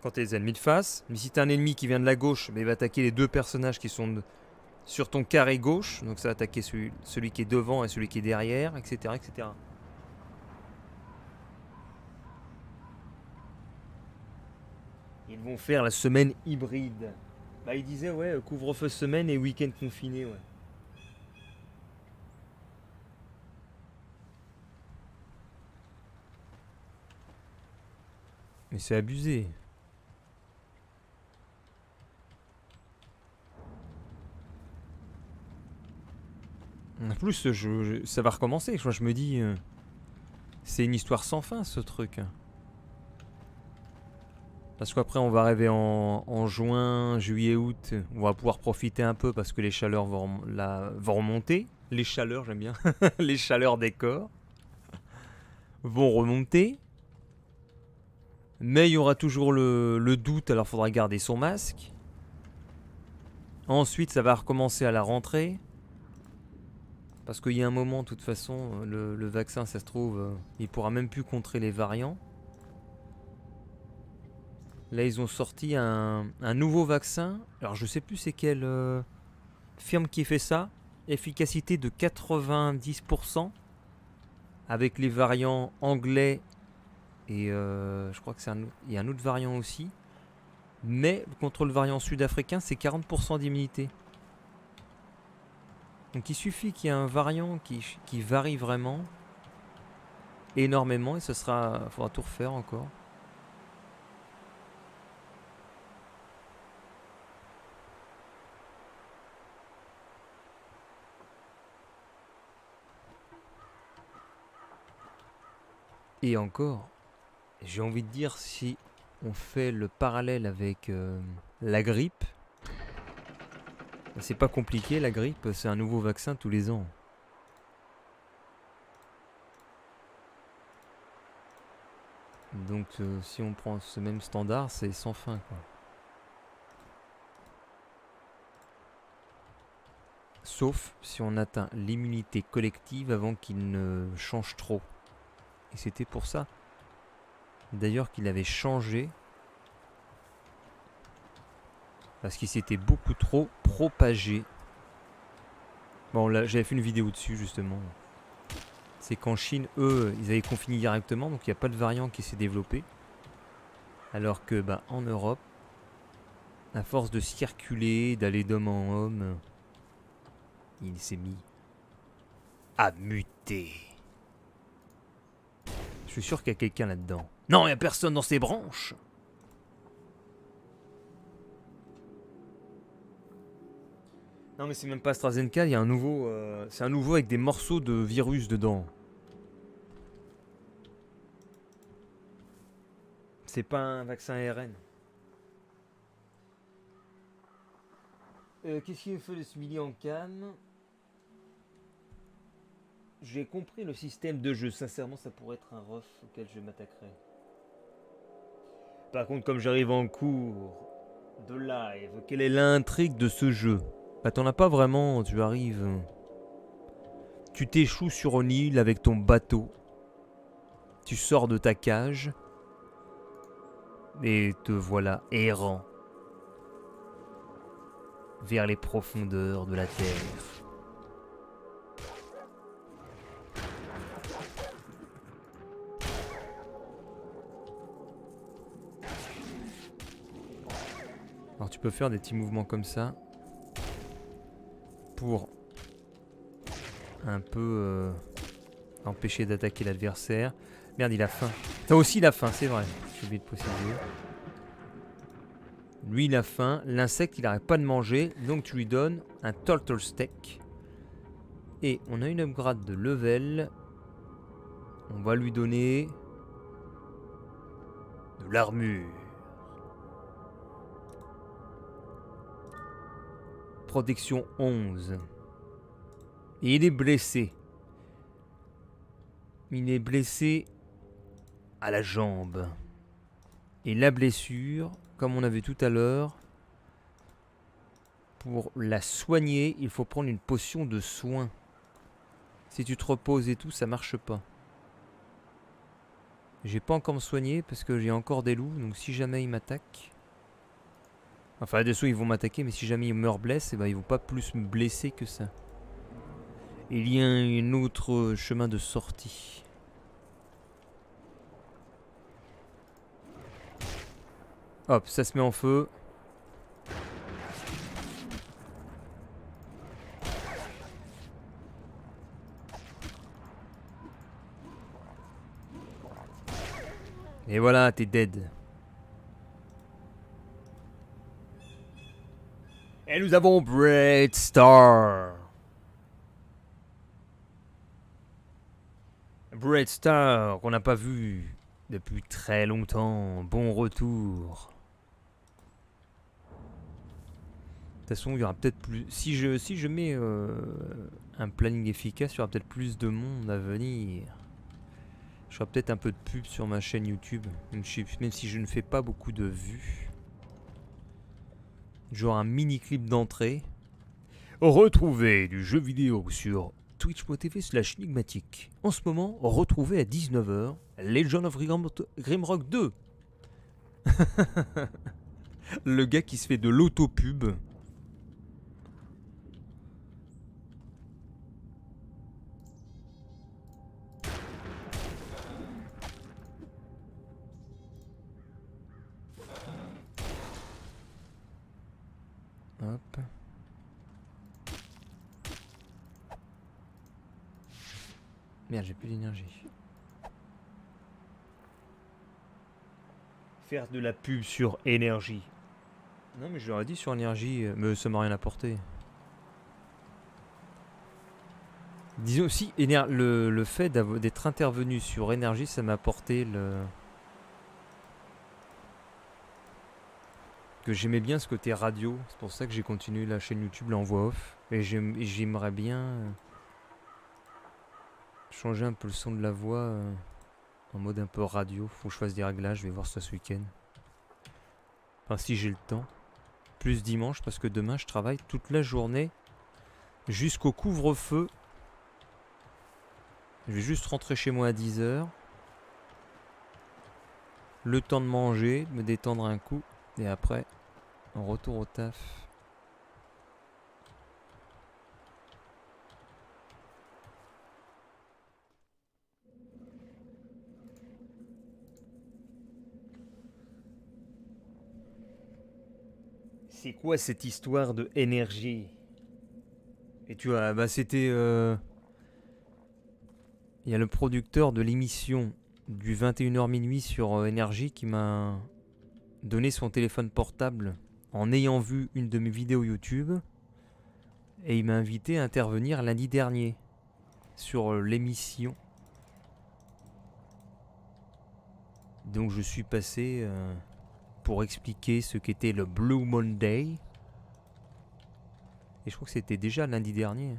quand t'as les ennemis de face. Mais si t'as un ennemi qui vient de la gauche, il va attaquer les 2 personnages qui sont sur ton carré gauche. Donc ça va attaquer celui qui est devant et celui qui est derrière, etc. etc. Ils vont faire la semaine hybride. Bah ils disaient ouais, couvre-feu semaine et week-end confiné, ouais. Mais c'est abusé. En plus, ça va recommencer. Je me dis, c'est une histoire sans fin ce truc. Parce qu'après, on va arriver en juin, juillet, août. On va pouvoir profiter un peu parce que les chaleurs vont remonter. Les chaleurs, j'aime bien. Les chaleurs des corps vont remonter. Mais il y aura toujours le doute, alors il faudra garder son masque. Ensuite, ça va recommencer à la rentrée. Parce qu'il y a un moment, de toute façon, le vaccin, ça se trouve, il pourra même plus contrer les variants. Là, ils ont sorti un nouveau vaccin. Alors, je sais plus c'est quelle firme qui fait ça. Efficacité de 90%. Avec les variants anglais. Et je crois qu'il y a un autre variant aussi. Mais contre le variant sud-africain, c'est 40% d'immunité. Donc il suffit qu'il y ait un variant qui varie vraiment énormément et ce sera, faudra tout refaire encore. Et encore, j'ai envie de dire, si on fait le parallèle avec la grippe, c'est pas compliqué, la grippe, c'est un nouveau vaccin tous les ans. Donc si on prend ce même standard, c'est sans fin, quoi. Sauf si on atteint l'immunité collective avant qu'il ne change trop. Et c'était pour ça, d'ailleurs, qu'il avait changé. Parce qu'il s'était beaucoup trop propagé. Bon, là, j'avais fait une vidéo dessus, justement. C'est qu'en Chine, eux, ils avaient confiné directement, donc il n'y a pas de variant qui s'est développé. Alors que, bah, en Europe, à force de circuler, d'aller d'homme en homme, il s'est mis à muter. Je suis sûr qu'il y a quelqu'un là-dedans. Non, il n'y a personne dans ces branches. Non, mais c'est même pas AstraZeneca, il y a un nouveau. C'est un nouveau avec des morceaux de virus dedans. C'est pas un vaccin ARN. Qu'est-ce qu'il fait le Smiley en Cannes? J'ai compris le système de jeu. Sincèrement, ça pourrait être un ref auquel je m'attaquerai. Par contre, comme j'arrive en cours de live, quelle est l'intrigue de ce jeu? Bah, t'en as pas vraiment. Tu arrives. Tu t'échoues sur une île avec ton bateau. Tu sors de ta cage. Et te voilà errant vers les profondeurs de la terre. Alors tu peux faire des petits mouvements comme ça pour un peu empêcher d'attaquer l'adversaire. Merde, il a faim. T'as aussi la faim, c'est vrai. J'ai oublié de préciser. Lui, il a faim. L'insecte, il n'arrête pas de manger. Donc tu lui donnes un turtle steak. Et on a une upgrade de level. On va lui donner de l'armure. Protection 11. Et il est blessé. Il est blessé à la jambe. Et la blessure, comme on a vu tout à l'heure, pour la soigner, il faut prendre une potion de soin. Si tu te reposes et tout, ça marche pas. J'ai pas encore me soigner parce que j'ai encore des loups, donc si jamais ils m'attaquent... Enfin, de toute ils vont m'attaquer, mais si jamais ils me blessent, eh ben, ils vont pas plus me blesser que ça. Il y a un autre chemin de sortie. Hop, ça se met en feu. Et voilà, t'es dead. Et nous avons Bright Star. Bright Star, qu'on n'a pas vu depuis très longtemps. Bon retour. De toute façon, il y aura peut-être plus... Si je mets un planning efficace, il y aura peut-être plus de monde à venir. Je ferai peut-être un peu de pub sur ma chaîne YouTube, même si je ne fais pas beaucoup de vues. Genre un mini clip d'entrée. Retrouvez du jeu vidéo sur twitch.tv/Nigmatic. En ce moment, retrouvez à 19h Legend of Grimrock 2. Le gars qui se fait de l'autopub. Hop. Merde, j'ai plus d'énergie. Faire de la pub sur énergie. Non mais je leur ai dit sur énergie, mais ça m'a rien apporté. Disons aussi, le fait d'être intervenu sur énergie, ça m'a apporté le... que j'aimais bien ce côté radio. C'est pour ça que j'ai continué la chaîne YouTube là en voix off. Et j'aimerais bien changer un peu le son de la voix en mode un peu radio. Faut que je fasse des réglages, je vais voir ça ce week-end. Enfin si j'ai le temps. Plus dimanche parce que demain je travaille toute la journée jusqu'au couvre-feu. Je vais juste rentrer chez moi à 10h. Le temps de manger, de me détendre un coup. Et après, on retourne au taf. C'est quoi cette histoire de énergie? Et tu vois, bah c'était... Il y a le producteur de l'émission du 21h minuit sur énergie qui m'a donné son téléphone portable en ayant vu une de mes vidéos YouTube. Et il m'a invité à intervenir lundi dernier sur l'émission. Donc je suis passé pour expliquer ce qu'était le Blue Monday. Et je crois que c'était déjà lundi dernier.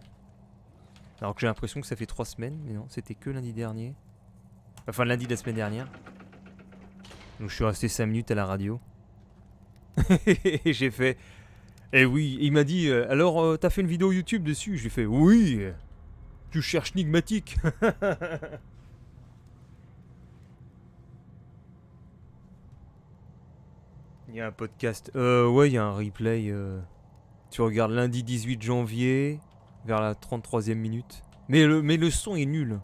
Alors que j'ai l'impression que ça fait 3 semaines, mais non, c'était que lundi dernier. Enfin lundi de la semaine dernière. Donc je suis resté 5 minutes à la radio. Et j'ai fait... Eh oui, il m'a dit, alors t'as fait une vidéo YouTube dessus? J'ai fait, oui. Tu cherches Nigmatic. Il y a un podcast. Ouais, il y a un replay. Tu regardes lundi 18 janvier, vers la 33e minute. Mais le son est nul.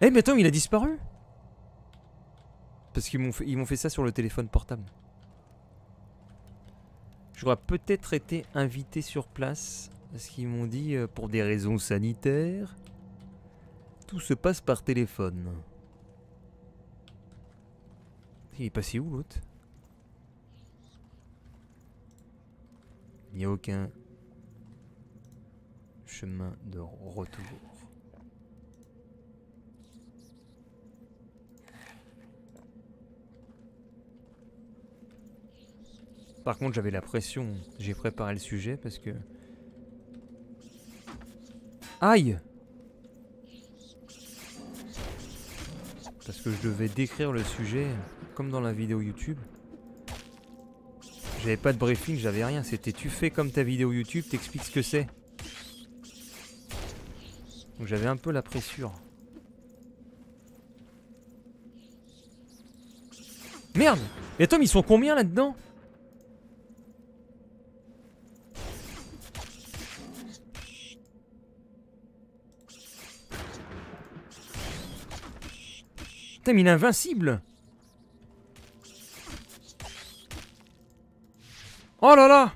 Eh, mais attends, il a disparu. Parce qu'ils m'ont fait ça sur le téléphone portable. J'aurais peut-être été invité sur place. Parce qu'ils m'ont dit, pour des raisons sanitaires, tout se passe par téléphone. Il est passé où l'autre? Il n'y a aucun chemin de retour. Par contre, j'avais la pression. J'ai préparé le sujet parce que... Aïe! Parce que je devais décrire le sujet comme dans la vidéo YouTube. J'avais pas de briefing, j'avais rien. C'était tu fais comme ta vidéo YouTube, t'expliques ce que c'est. Donc j'avais un peu la pressure. Merde! Mais attends, mais ils sont combien là-dedans? Putain, mais il est invincible. Oh là là.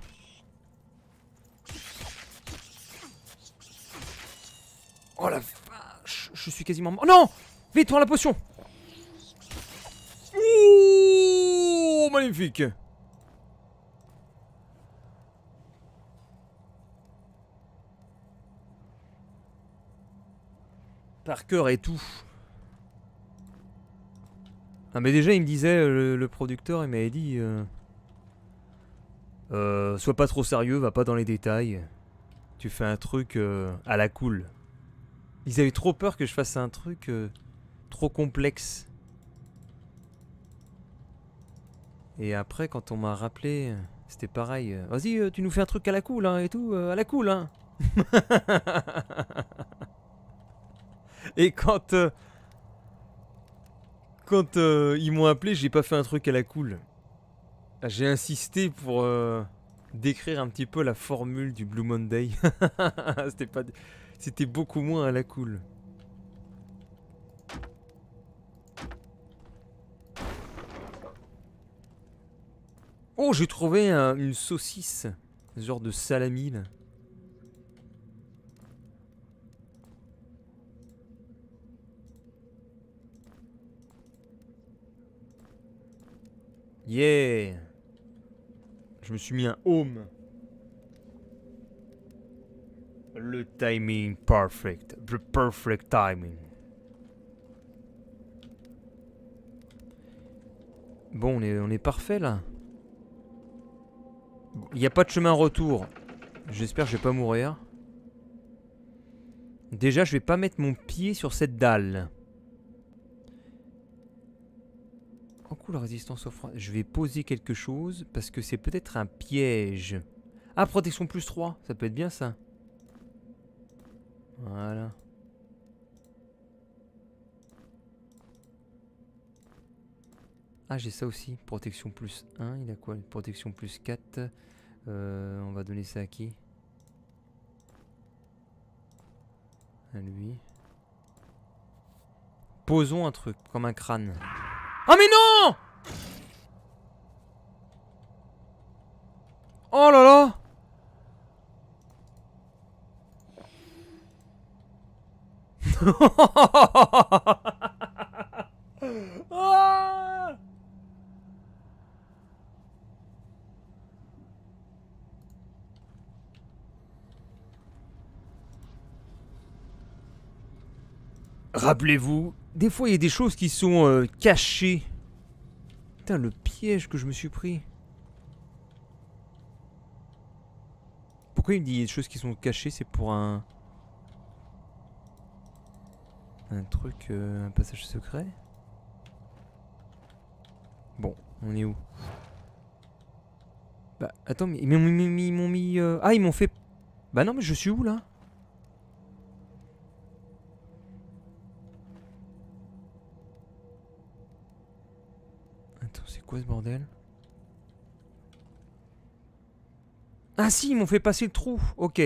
Oh la vache. Je suis quasiment mort. Oh non. Vite, prends la potion. Ouh, magnifique. Par cœur et tout. Ah mais déjà il me disait, le producteur, il m'avait dit sois pas trop sérieux, va pas dans les détails. Tu fais un truc à la cool. Ils avaient trop peur que je fasse un truc trop complexe. Et après quand on m'a rappelé, c'était pareil. Vas-y, tu nous fais un truc à la cool hein, et tout, à la cool hein. Et quand ils m'ont appelé, j'ai pas fait un truc à la cool. J'ai insisté pour décrire un petit peu la formule du Blue Monday. C'était pas, c'était beaucoup moins à la cool. Oh, j'ai trouvé une saucisse, ce genre de salami là. Yeah. Je me suis mis un home. Le timing perfect. The perfect timing. Bon, on est parfait là. Il n'y a pas de chemin retour. J'espère que je vais pas mourir. Déjà, je vais pas mettre mon pied sur cette dalle. Oh cool, la résistance au froid. Je vais poser quelque chose parce que c'est peut-être un piège. Ah, protection plus 3. Ça peut être bien ça. Voilà. Ah, j'ai ça aussi. Protection plus 1. Il a quoi? Protection plus 4. On va donner ça à qui? À lui. Posons un truc, comme un crâne. Oh mais non! Oh là là! Ah! Rappelez-vous, des fois il y a des choses qui sont cachées. Putain, le piège que je me suis pris. Pourquoi il me dit des choses qui sont cachées? C'est pour un truc, un passage secret. Bon, on est où? Bah attends, mais ils m'ont mis... Ah, ils m'ont fait... Bah non, mais je suis où là? Attends, c'est quoi ce bordel? Ah si, ils m'ont fait passer le trou. Ok.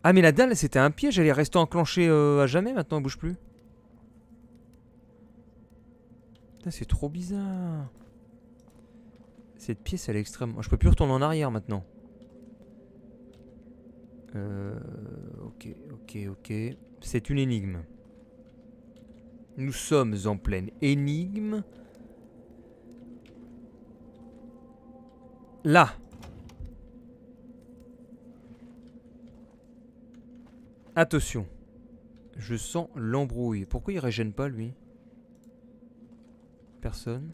Ah mais la dalle, c'était un piège. Elle est restée enclenchée à jamais. Maintenant, elle bouge plus. Putain, c'est trop bizarre. Cette pièce, elle est extrêmement... Je peux plus retourner en arrière maintenant. Ok. C'est une énigme. Nous sommes en pleine énigme. Là. Attention. Je sens l'embrouille. Pourquoi il régène pas, lui? Personne.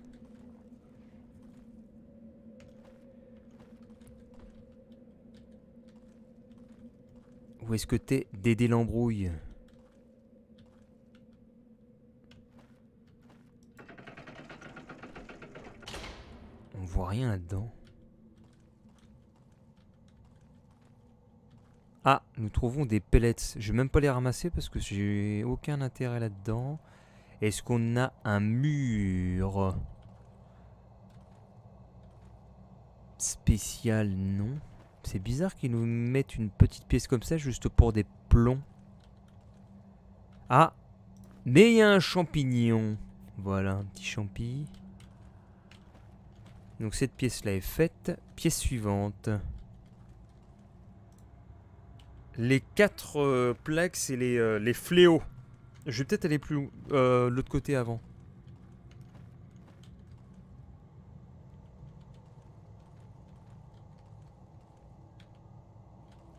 Où est-ce que t'es, Dédé l'embrouille? On voit rien là-dedans. Ah, nous trouvons des pellets. Je vais même pas les ramasser parce que j'ai aucun intérêt là-dedans. Est-ce qu'on a un mur spécial? Non. C'est bizarre qu'ils nous mettent une petite pièce comme ça juste pour des plombs. Ah, Mais il y a un champignon. Voilà, un petit champi. Donc cette pièce-là est faite. Pièce suivante. Les 4 plaques, c'est les fléaux. Je vais peut-être aller plus l'autre côté avant.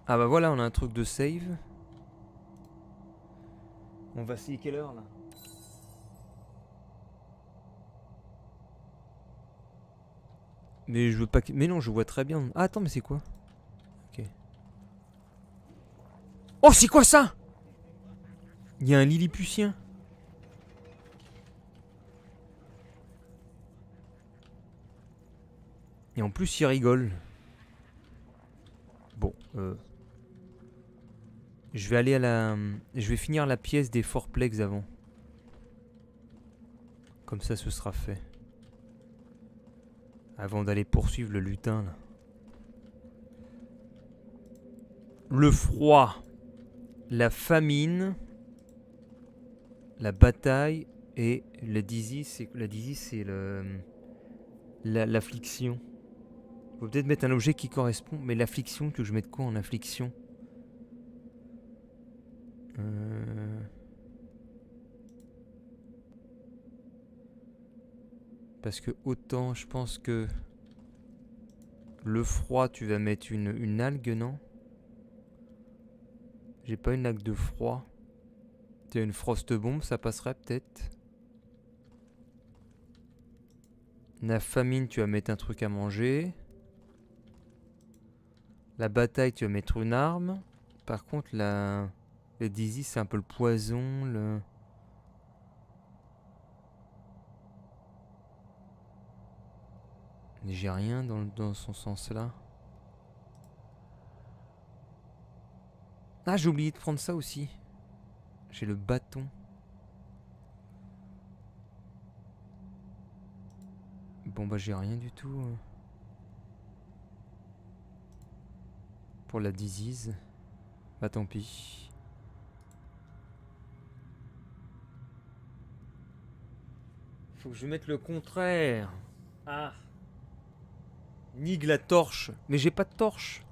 Ah bah voilà, on a un truc de save. On va essayer quelle heure là? Mais je veux pas que... Mais non, je vois très bien. Ah attends, mais c'est quoi? Ok. Oh, c'est quoi ça? Il y a un Lilliputien. Et en plus, il rigole. Bon, je vais aller à la... Je vais finir la pièce des fourplex avant. Comme ça, ce sera fait. Avant d'aller poursuivre le lutin, là. Le froid. La famine. La bataille. Et la disease, c'est l'affliction. Faut peut-être mettre un objet qui correspond. Mais l'affliction, que je mette quoi en affliction? Parce que autant je pense que le froid, tu vas mettre une algue, non? J'ai pas une algue de froid. T'as une frost bombe, ça passerait peut-être. La famine, tu vas mettre un truc à manger. La bataille, tu vas mettre une arme. Par contre, le disease, c'est un peu le poison. J'ai rien dans son sens là. Ah, j'ai oublié de prendre ça aussi. J'ai le bâton. Bon bah j'ai rien du tout. Pour la disease. Bah tant pis. Faut que je mette le contraire. Ah. Nigue la torche. Mais j'ai pas de torche.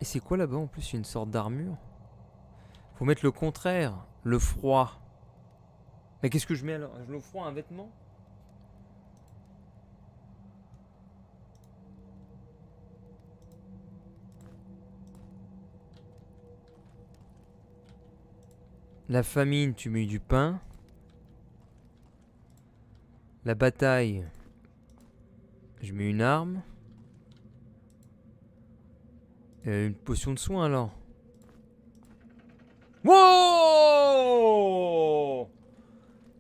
Et c'est quoi là-bas en plus? Une sorte d'armure. Faut mettre le contraire. Le froid. Mais qu'est-ce que je mets alors? Le froid, un vêtement? La famine, tu mets du pain. La bataille, je mets une arme. Une potion de soin alors. Wow!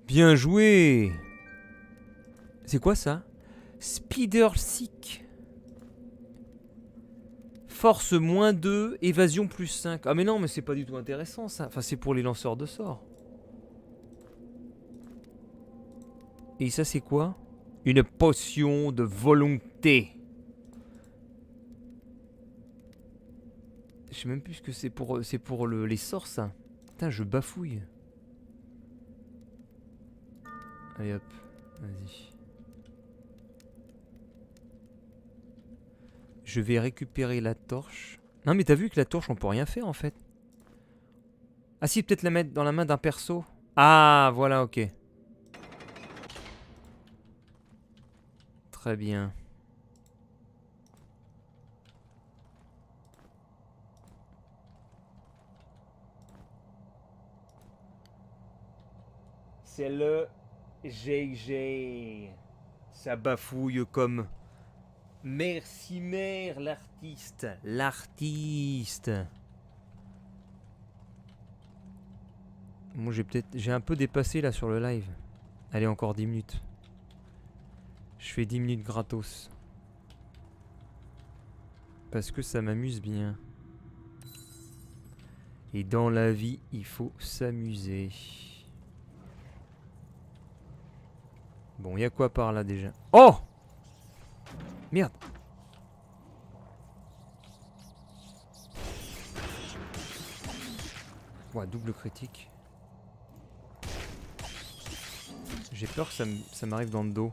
Bien joué! C'est quoi ça? Spider Sick. Force -2, évasion +5. Ah mais non, mais c'est pas du tout intéressant ça. Enfin, c'est pour les lanceurs de sorts. Et ça, c'est quoi? Une potion de volonté. Je sais même plus ce que c'est pour les sorts, ça. Putain, je bafouille. Allez hop, vas-y. Je vais récupérer la torche. Non mais t'as vu que la torche on peut rien faire en fait. Ah si, peut-être la mettre dans la main d'un perso. Ah voilà, ok. Très bien. C'est le GG. Ça bafouille comme... Merci mère, l'artiste. L'artiste. Bon, j'ai un peu dépassé là sur le live. Allez, encore 10 minutes. Je fais 10 minutes gratos. Parce que ça m'amuse bien. Et dans la vie, il faut s'amuser. Bon, il y a quoi par là déjà? Oh! Merde! Ouais, double critique. J'ai peur que ça m'arrive dans le dos.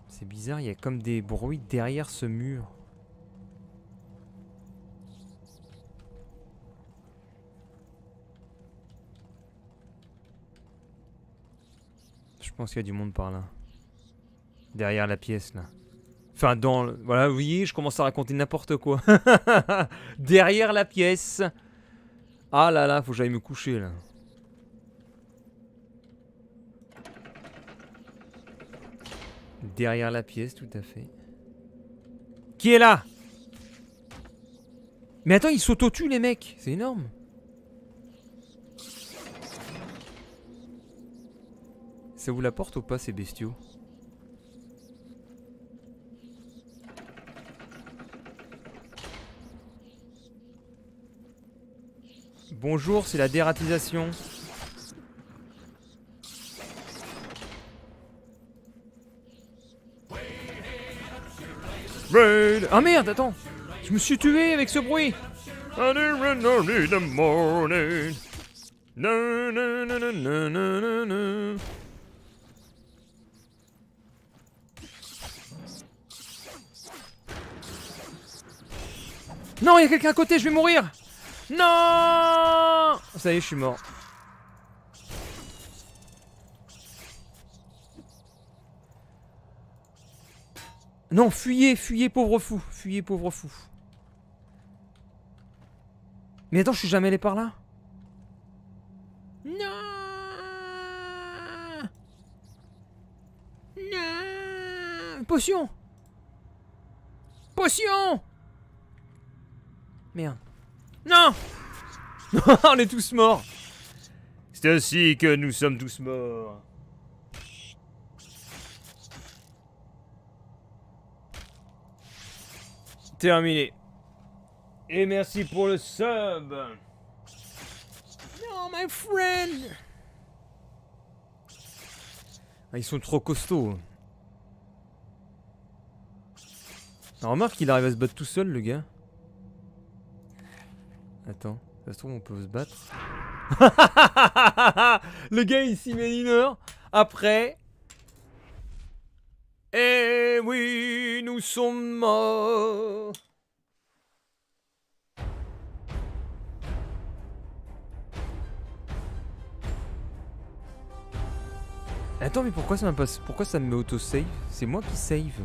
C'est bizarre, il y a comme des bruits derrière ce mur. Je pense qu'il y a du monde par là. Derrière la pièce là. Enfin dans le... Voilà, vous voyez, je commence à raconter n'importe quoi. Derrière la pièce. Ah là là, faut que j'aille me coucher là. Derrière la pièce, tout à fait. Qui est là? Mais attends, ils s'auto-tuent les mecs. C'est énorme. Ça vous la porte ou pas ces bestiaux? Bonjour, c'est la dératisation. Raid. Ah merde, attends. Je me suis tué avec ce bruit. Non, il y a quelqu'un à côté, je vais mourir. Non. Ça y est, je suis mort. Non, fuyez, fuyez, pauvre fou. Fuyez, pauvre fou. Mais attends, je suis jamais allé par là. Non. Non. Potion. Potion. Merde. Non. On est tous morts. C'est ainsi que nous sommes tous morts. Terminé. Et merci pour le sub. Non, my friend. Ah, ils sont trop costauds. Alors, remarque qu'il arrive à se battre tout seul, le gars. Attends, ça se trouve on peut se battre. Le gars il s'y met une heure. Après. Eh oui, nous sommes morts. Attends, mais pourquoi ça me passe? Pourquoi ça me met auto-save? C'est moi qui save.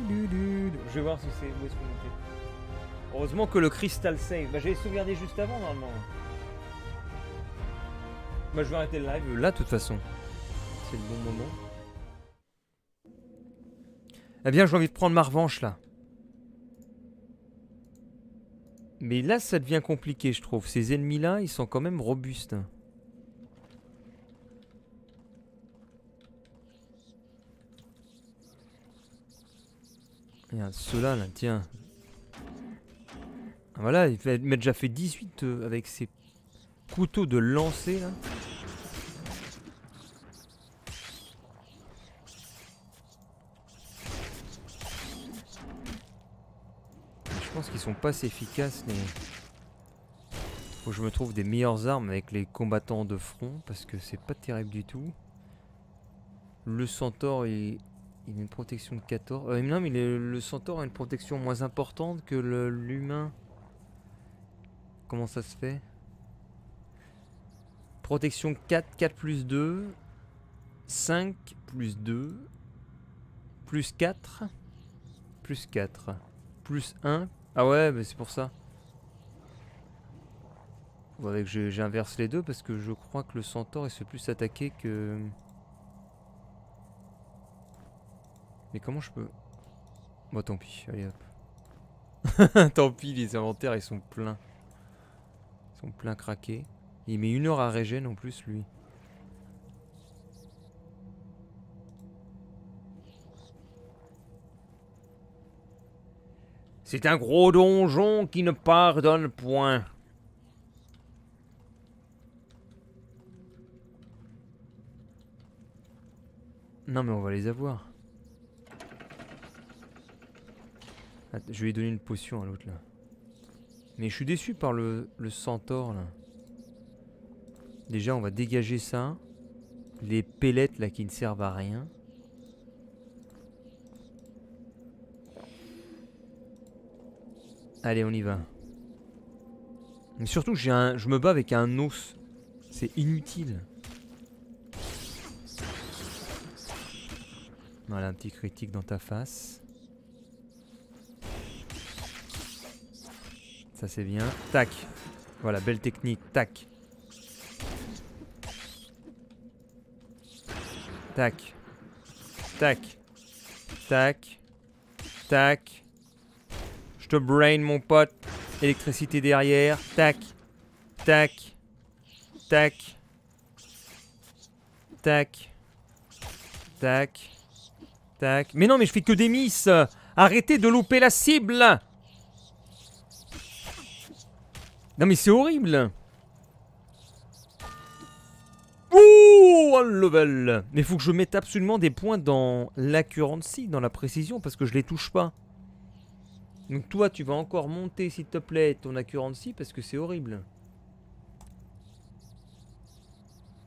Je vais voir si c'est... Où est-ce qu'on était? Heureusement que le crystal save. Bah j'avais sauvegardé juste avant normalement. Bah je vais arrêter le live là de toute façon. C'est le bon moment. Eh bien j'ai envie de prendre ma revanche là. Mais là ça devient compliqué je trouve. Ces ennemis là ils sont quand même robustes. Regarde ceux-là là, tiens. Voilà, il m'a déjà fait 18 avec ses couteaux de lancer là. Je pense qu'ils sont pas assez efficaces les... Faut que je me trouve des meilleures armes avec les combattants de front parce que c'est pas terrible du tout. Le centaure il a une protection de 14. Non mais le centaure a une protection moins importante que l'humain. Comment ça se fait? Protection 4, 4 plus 2, 5 plus 2, plus 4, plus 4, plus 1. Ah ouais, mais c'est pour ça. Faudrait que j'inverse les deux parce que je crois que le centaure il se fait plus attaquer que... Mais comment je peux... Bon tant pis, allez hop. Tant pis, les inventaires ils sont pleins. Ils sont pleins craqués. Il met 1 heure à régène en plus lui. C'est un gros donjon qui ne pardonne point. Non mais on va les avoir. Attends, je vais lui donner une potion à l'autre là. Mais je suis déçu par le centaure là. Déjà on va dégager ça. Les pellets là qui ne servent à rien. Allez on y va. Mais surtout je me bats avec un os. C'est inutile. Voilà un petit critique dans ta face. Ça c'est bien. Tac. Voilà belle technique. Tac. Tac. Tac. Tac. Tac. Je te brain mon pote. Électricité derrière. Tac. Tac. Tac. Tac. Tac. Tac. Mais non mais je fais que des miss. Arrêtez de louper la cible. Non mais c'est horrible. Ouh, un level. Mais faut que je mette absolument des points dans l'accuracy, dans la précision, parce que je les touche pas. Donc toi, tu vas encore monter, s'il te plaît, ton accuracy, parce que c'est horrible.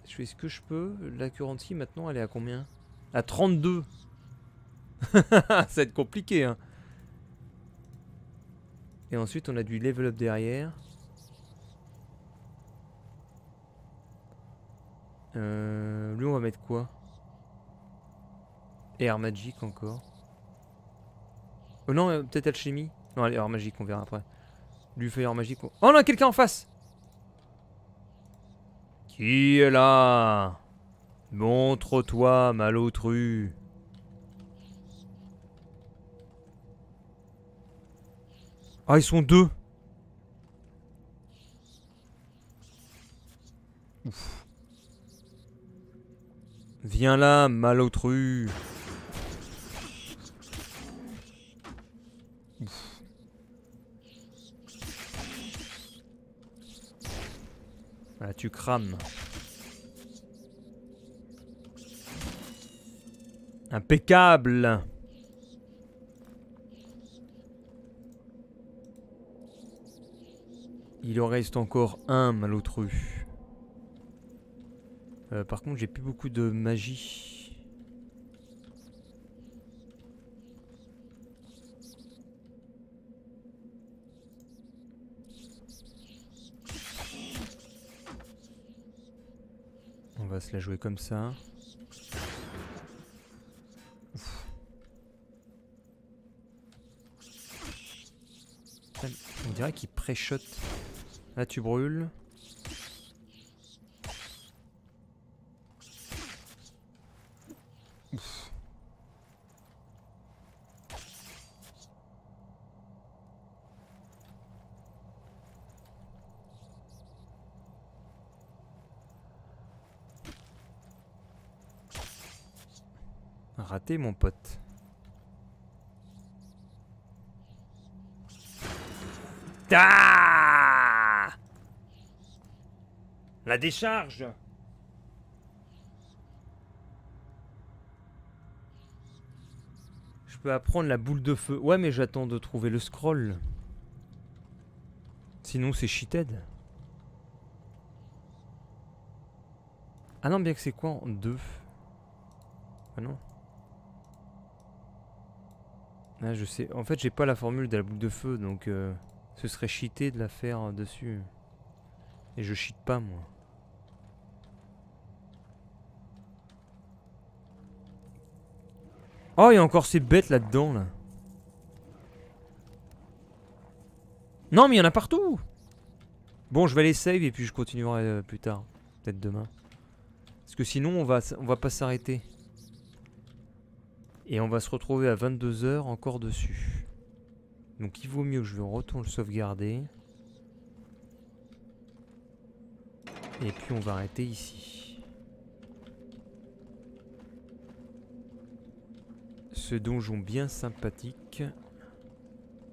Je fais ce que je peux. L'accuracy, maintenant, elle est à combien? À 32. Ça va être compliqué, hein. Et ensuite, on a du level up derrière. Lui, on va mettre quoi? Air Magic encore. Oh non, peut-être alchimie. Non, allez, Air Magic, on verra après. Lui fait Air Magic. Oh non, quelqu'un en face. Qui est là? Montre-toi, malotru. Ah, ils sont deux. Ouf. Viens là, malotru. Ouf. Voilà, tu crames. Impeccable. Il en reste encore un, malotru. Par contre, j'ai plus beaucoup de magie. On va se la jouer comme ça. Ouf. On dirait qu'il pré-shot. Là, tu brûles. Ouf. Raté, mon pote. Ah! La décharge. Je peux apprendre la boule de feu. Ouais, mais j'attends de trouver le scroll. Sinon, c'est cheated. Ah non, bien que c'est quoi en 2? Ah non. Ah, je sais. En fait, j'ai pas la formule de la boule de feu, donc ce serait cheaté de la faire dessus. Et je cheat pas, moi. Oh, il y a encore ces bêtes là-dedans, là. Non, mais il y en a partout. Bon, je vais les save et puis je continuerai plus tard. Peut-être demain. Parce que sinon, on va pas s'arrêter. Et on va se retrouver à 22 h encore dessus. Donc il vaut mieux que je retourne le sauvegarder. Et puis on va arrêter ici. Ce donjon bien sympathique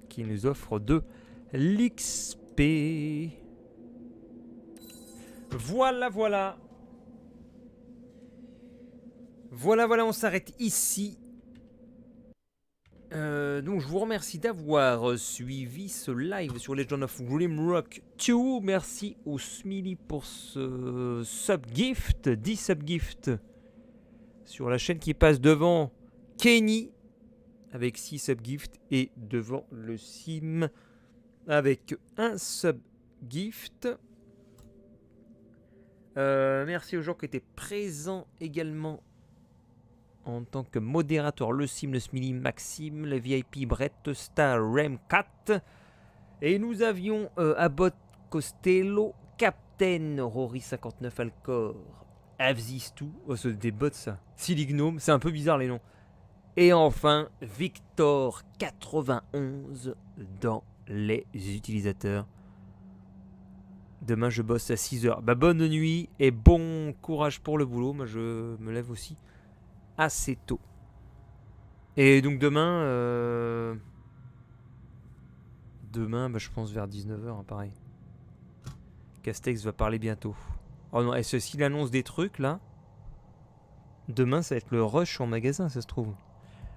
qui nous offre de l'XP. Voilà, voilà. Voilà, voilà, on s'arrête ici. Donc je vous remercie d'avoir suivi ce live sur Legend of Grimrock 2. Merci au Smiley pour ce subgift, 10 subgifts sur la chaîne qui passe devant Kenny avec 6 subgifts et devant le Sim avec un subgift. Merci aux gens qui étaient présents également en tant que modérateur, le Sim, le Smiley, Maxime, le VIP, Brett, Star, Rem4. Et nous avions Abbott Costello, Captain, Rory59 Alcor, Avzistu, oh c'est des bots ça, Silignome, c'est un peu bizarre les noms. Et enfin, Victor 91 dans les utilisateurs. Demain je bosse à 6h. Bah bonne nuit et bon courage pour le boulot. Moi je me lève aussi assez tôt. Et donc demain, demain bah, je pense vers 19h, hein, pareil. Castex va parler bientôt. Oh non, et s'il annonce des trucs là, demain ça va être le rush en magasin, ça se trouve.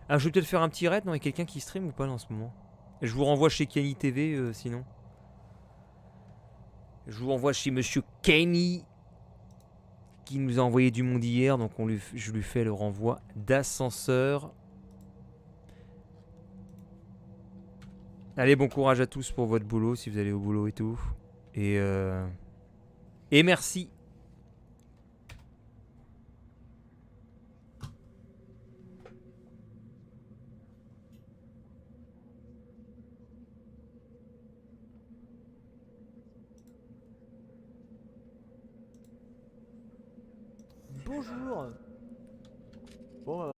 Ah, je vais peut-être faire un petit raid, non? Il y a quelqu'un qui stream ou pas là, en ce moment? Et je vous renvoie chez Kenny TV sinon. Je vous renvoie chez Monsieur Kenny qui nous a envoyé du monde hier, donc je lui fais le renvoi d'ascenseur. Allez, bon courage à tous pour votre boulot, si vous allez au boulot et tout. Et merci. Bonjour. Bon,